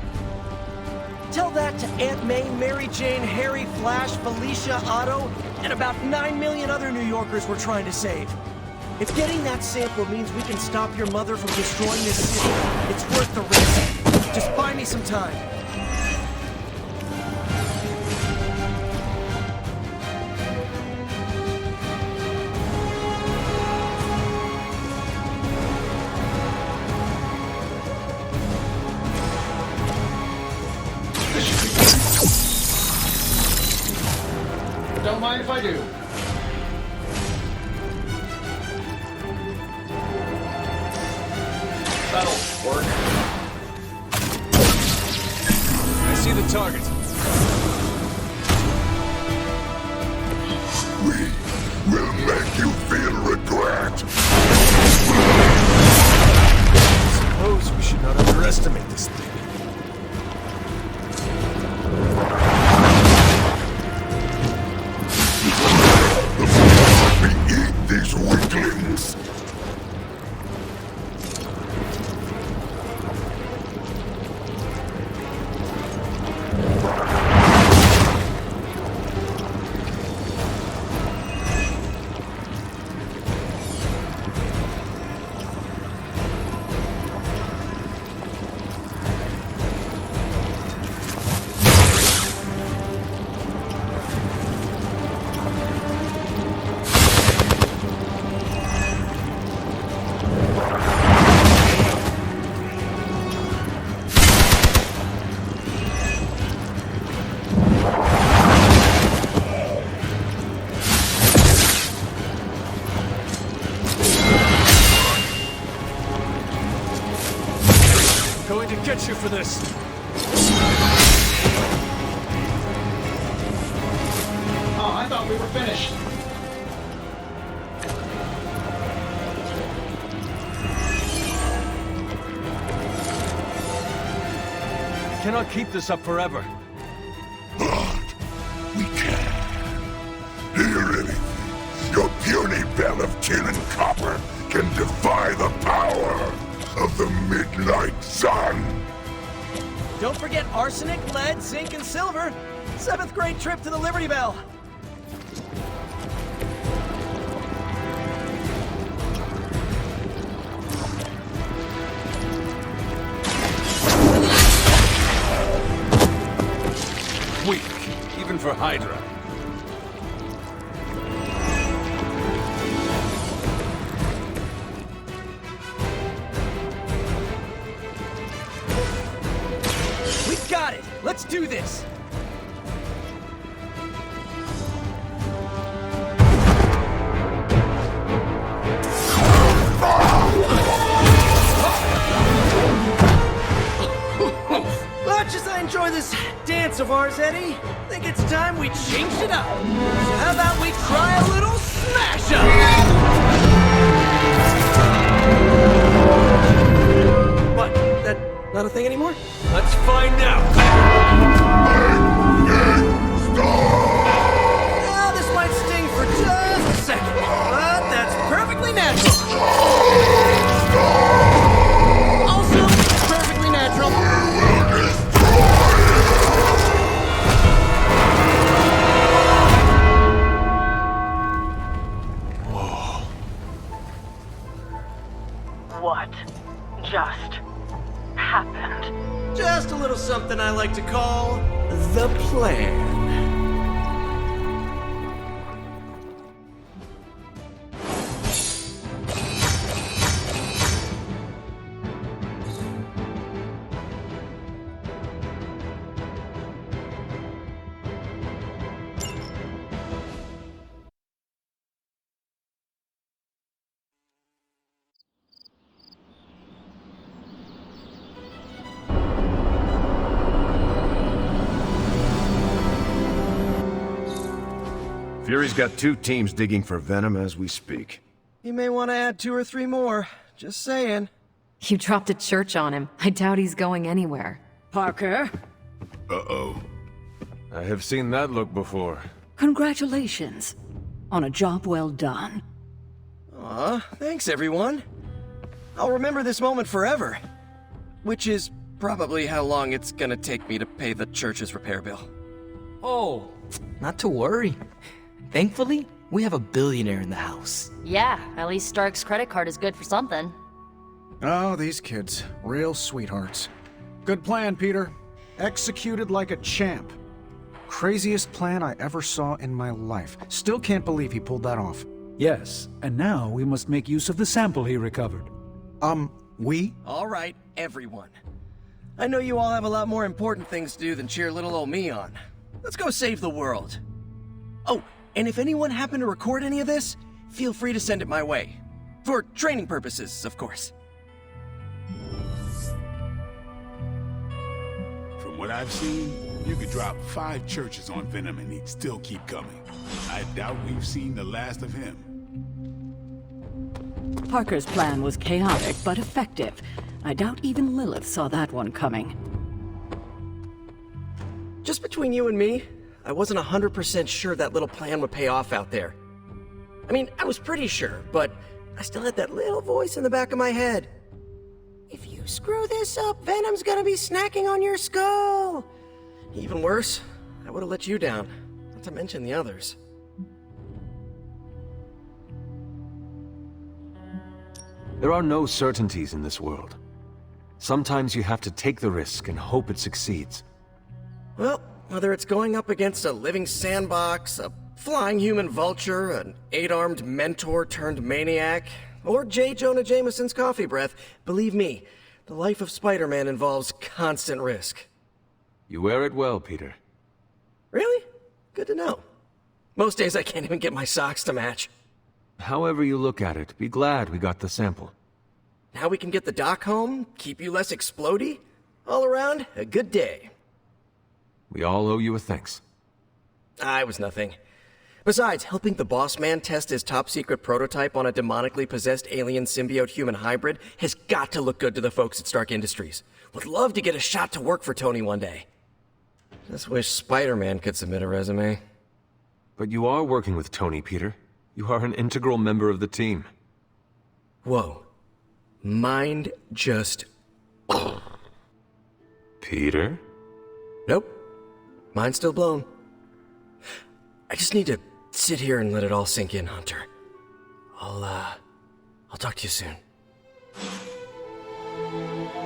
Tell that to Aunt May, Mary Jane, Harry, Flash, Felicia, Otto, and about 9 million other New Yorkers we're trying to save. If getting that sample means we can stop your mother from destroying this city, it's worth the risk. Just buy me some time. Don't mind if I do. That'll work. I see the target. We will make you feel regret. Suppose we should not underestimate this thing. We eat these weaklings. Going to get you for this. Oh, I thought we were finished. Cannot keep this up forever. But we can. Hear anything? Your puny bell of tin and copper can defy the power of the midnight sun. Don't forget arsenic, lead, zinc, and silver. 7th grade trip to the Liberty Bell. Weak, even for Hydra. We've got it. Let's do this. Much as I enjoy this dance of ours, Eddie, I think it's time we changed it up. So how about we try a little smash up? What? That not a thing anymore? Let's find out. Well, this might sting for just a second, but that's perfectly natural. Also, perfectly natural. What just happened? Just a little Fury's got 2 teams digging for Venom as we speak. You may want to add 2 or 3 more. Just saying. You dropped a church on him. I doubt he's going anywhere. Parker, Uh-oh. I have seen that look before. congratulations on a job well done. Aw, thanks everyone. I'll remember this moment forever. Which is probably how long it's gonna take me to pay the church's repair bill. Oh, not to worry. Thankfully, we have a billionaire in the house. Yeah, at least Stark's credit card is good for something. Oh, these kids. Real sweethearts. Good plan, Peter. Executed like a champ. Craziest plan I ever saw in my life. Still can't believe he pulled that off. Yes, and now we must make use of the sample he recovered. We? Alright, everyone. I know you all have a lot more important things to do than cheer little old me on. Let's go save the world. Oh, and if anyone happened to record any of this, feel free to send it my way. For training purposes, of course. From what I've seen, you could drop 5 churches on Venom and he'd still keep coming. I doubt we've seen the last of him. Parker's plan was chaotic but effective. I doubt even Lilith saw that one coming. Just between you and me, I wasn't 100% sure that little plan would pay off out there. I mean, I was pretty sure, but I still had that little voice in the back of my head. If you screw this up, Venom's gonna be snacking on your skull. Even worse, I would have let you down, not to mention the others. There are no certainties in this world. Sometimes you have to take the risk and hope it succeeds. Well, whether it's going up against a living sandbox, a flying human vulture, an 8-armed mentor turned maniac, or J. Jonah Jameson's coffee breath, believe me, the life of Spider-Man involves constant risk. You wear it well, Peter. Really? Good to know. Most days I can't even get my socks to match. However you look at it, be glad we got the sample. Now we can get the doc home, keep you less explodey. All around, a good day. We all owe you a thanks. I was nothing. Besides, helping the boss man test his top-secret prototype on a demonically possessed alien symbiote-human hybrid has got to look good to the folks at Stark Industries. Would love to get a shot to work for Tony one day. Just wish Spider-Man could submit a resume. But you are working with Tony, Peter. You are an integral member of the team. Whoa. Mind just... Peter? Nope. Mind's still blown. I just need to sit here and let it all sink in, Hunter. I'll talk to you soon.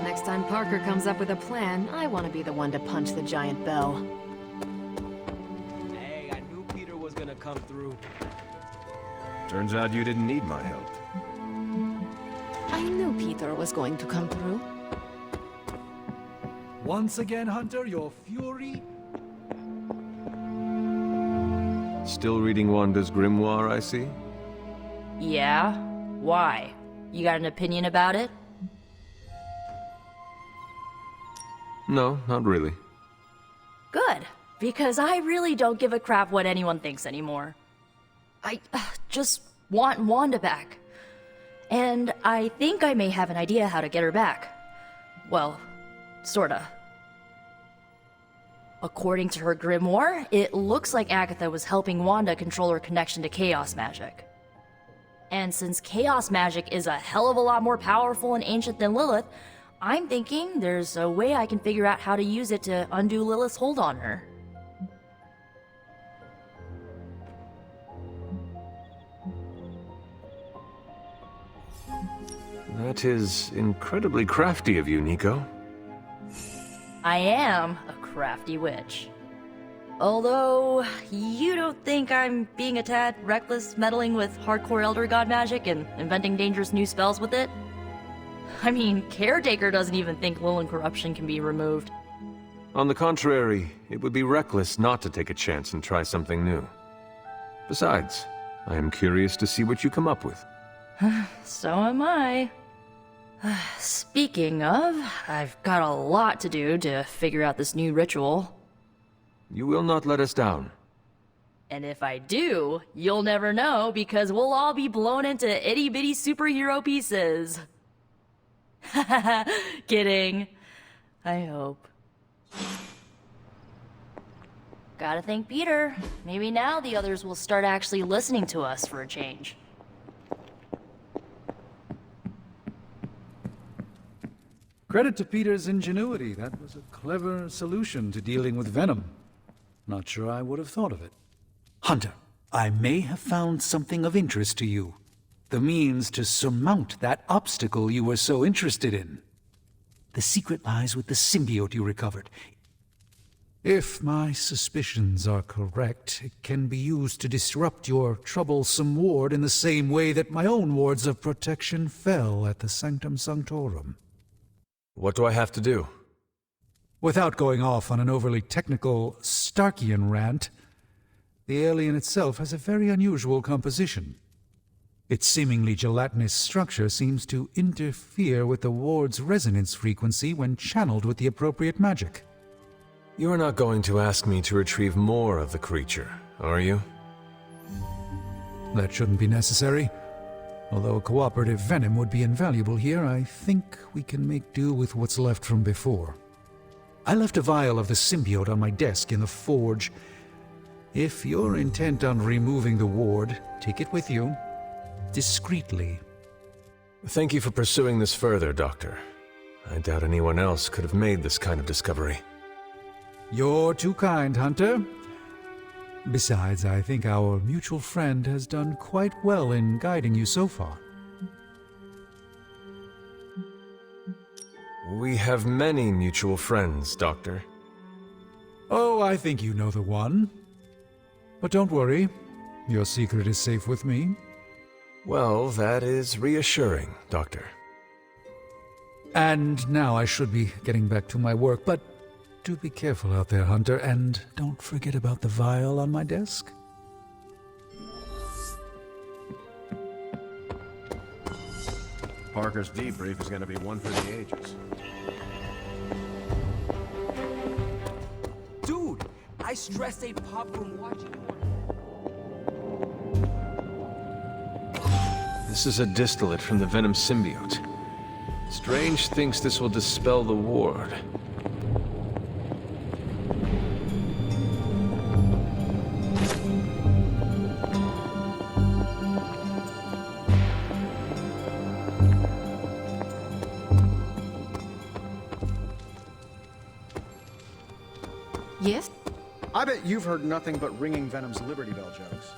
Next time Parker comes up with a plan, I want to be the one to punch the giant bell. Hey, I knew Peter was gonna come through. Turns out you didn't need my help. I knew Peter was going to come through. Once again, Hunter, your fury... Still reading Wanda's grimoire, I see? Yeah? Why? You got an opinion about it? No, not really. Good, because I really don't give a crap what anyone thinks anymore. I just want Wanda back. And I think I may have an idea how to get her back. Well, sorta. According to her grimoire, it looks like Agatha was helping Wanda control her connection to chaos magic. And since chaos magic is a hell of a lot more powerful and ancient than Lilith, I'm thinking there's a way I can figure out how to use it to undo Lilith's hold on her. That is incredibly crafty of you, Nico. I am a crafty witch. Although, you don't think I'm being a tad reckless meddling with hardcore Elder God magic and inventing dangerous new spells with it? I mean, Caretaker doesn't even think Lilith corruption can be removed. On the contrary, it would be reckless not to take a chance and try something new. Besides, I am curious to see what you come up with. So am I. Speaking of, I've got a lot to do to figure out this new ritual. You will not let us down. And if I do, you'll never know because we'll all be blown into itty-bitty superhero pieces. Kidding. I hope. Gotta thank Peter. Maybe now the others will start actually listening to us for a change. Credit to Peter's ingenuity. That was a clever solution to dealing with Venom. Not sure I would have thought of it. Hunter, I may have found something of interest to you. The means to surmount that obstacle you were so interested in. The secret lies with the symbiote you recovered. If my suspicions are correct, it can be used to disrupt your troublesome ward in the same way that my own wards of protection fell at the Sanctum Sanctorum. What do I have to do? Without going off on an overly technical Starkian rant, the alien itself has a very unusual composition. Its seemingly gelatinous structure seems to interfere with the ward's resonance frequency when channeled with the appropriate magic. You're not going to ask me to retrieve more of the creature, are you? That shouldn't be necessary. Although a cooperative venom would be invaluable here, I think we can make do with what's left from before. I left a vial of the symbiote on my desk in the forge. If you're intent on removing the ward, take it with you. Discreetly. Thank you for pursuing this further, Doctor. I doubt anyone else could have made this kind of discovery. You're too kind, Hunter. Besides, I think our mutual friend has done quite well in guiding you so far. We have many mutual friends, Doctor. Oh, I think you know the one. But don't worry, your secret is safe with me. Well, that is reassuring, Doctor. And now I should be getting back to my work, but do be careful out there, Hunter, and don't forget about the vial on my desk. Parker's debrief is going to be one for the ages. Dude, I stress ate popcorn watching. This is a distillate from the Venom symbiote. Strange thinks this will dispel the ward. Yes? I bet you've heard nothing but ringing Venom's Liberty Bell jokes.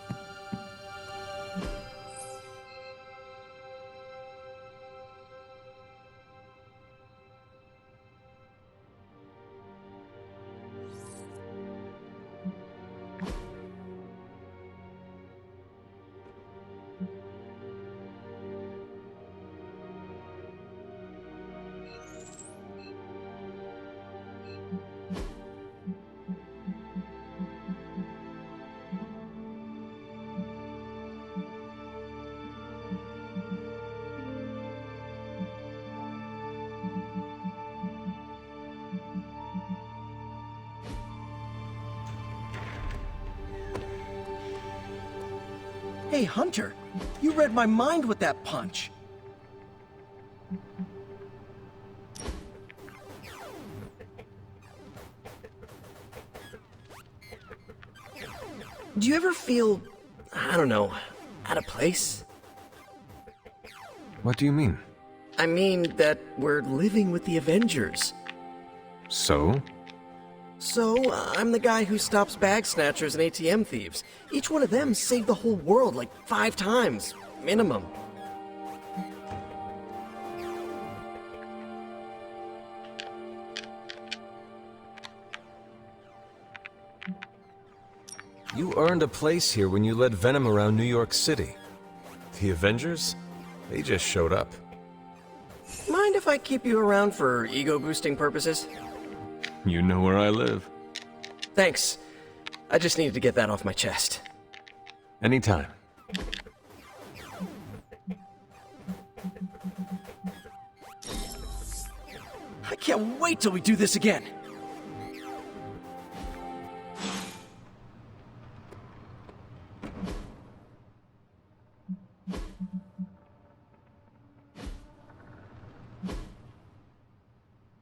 Hey, Hunter, you read my mind with that punch. Do you ever feel, I don't know, out of place? What do you mean? I mean that we're living with the Avengers. So? So, I'm the guy who stops bag snatchers and ATM thieves. Each one of them saved the whole world like 5 times, minimum. You earned a place here when you led Venom around New York City. The Avengers? They just showed up. Mind if I keep you around for ego-boosting purposes? You know where I live. Thanks. I just needed to get that off my chest. Anytime. I can't wait till we do this again!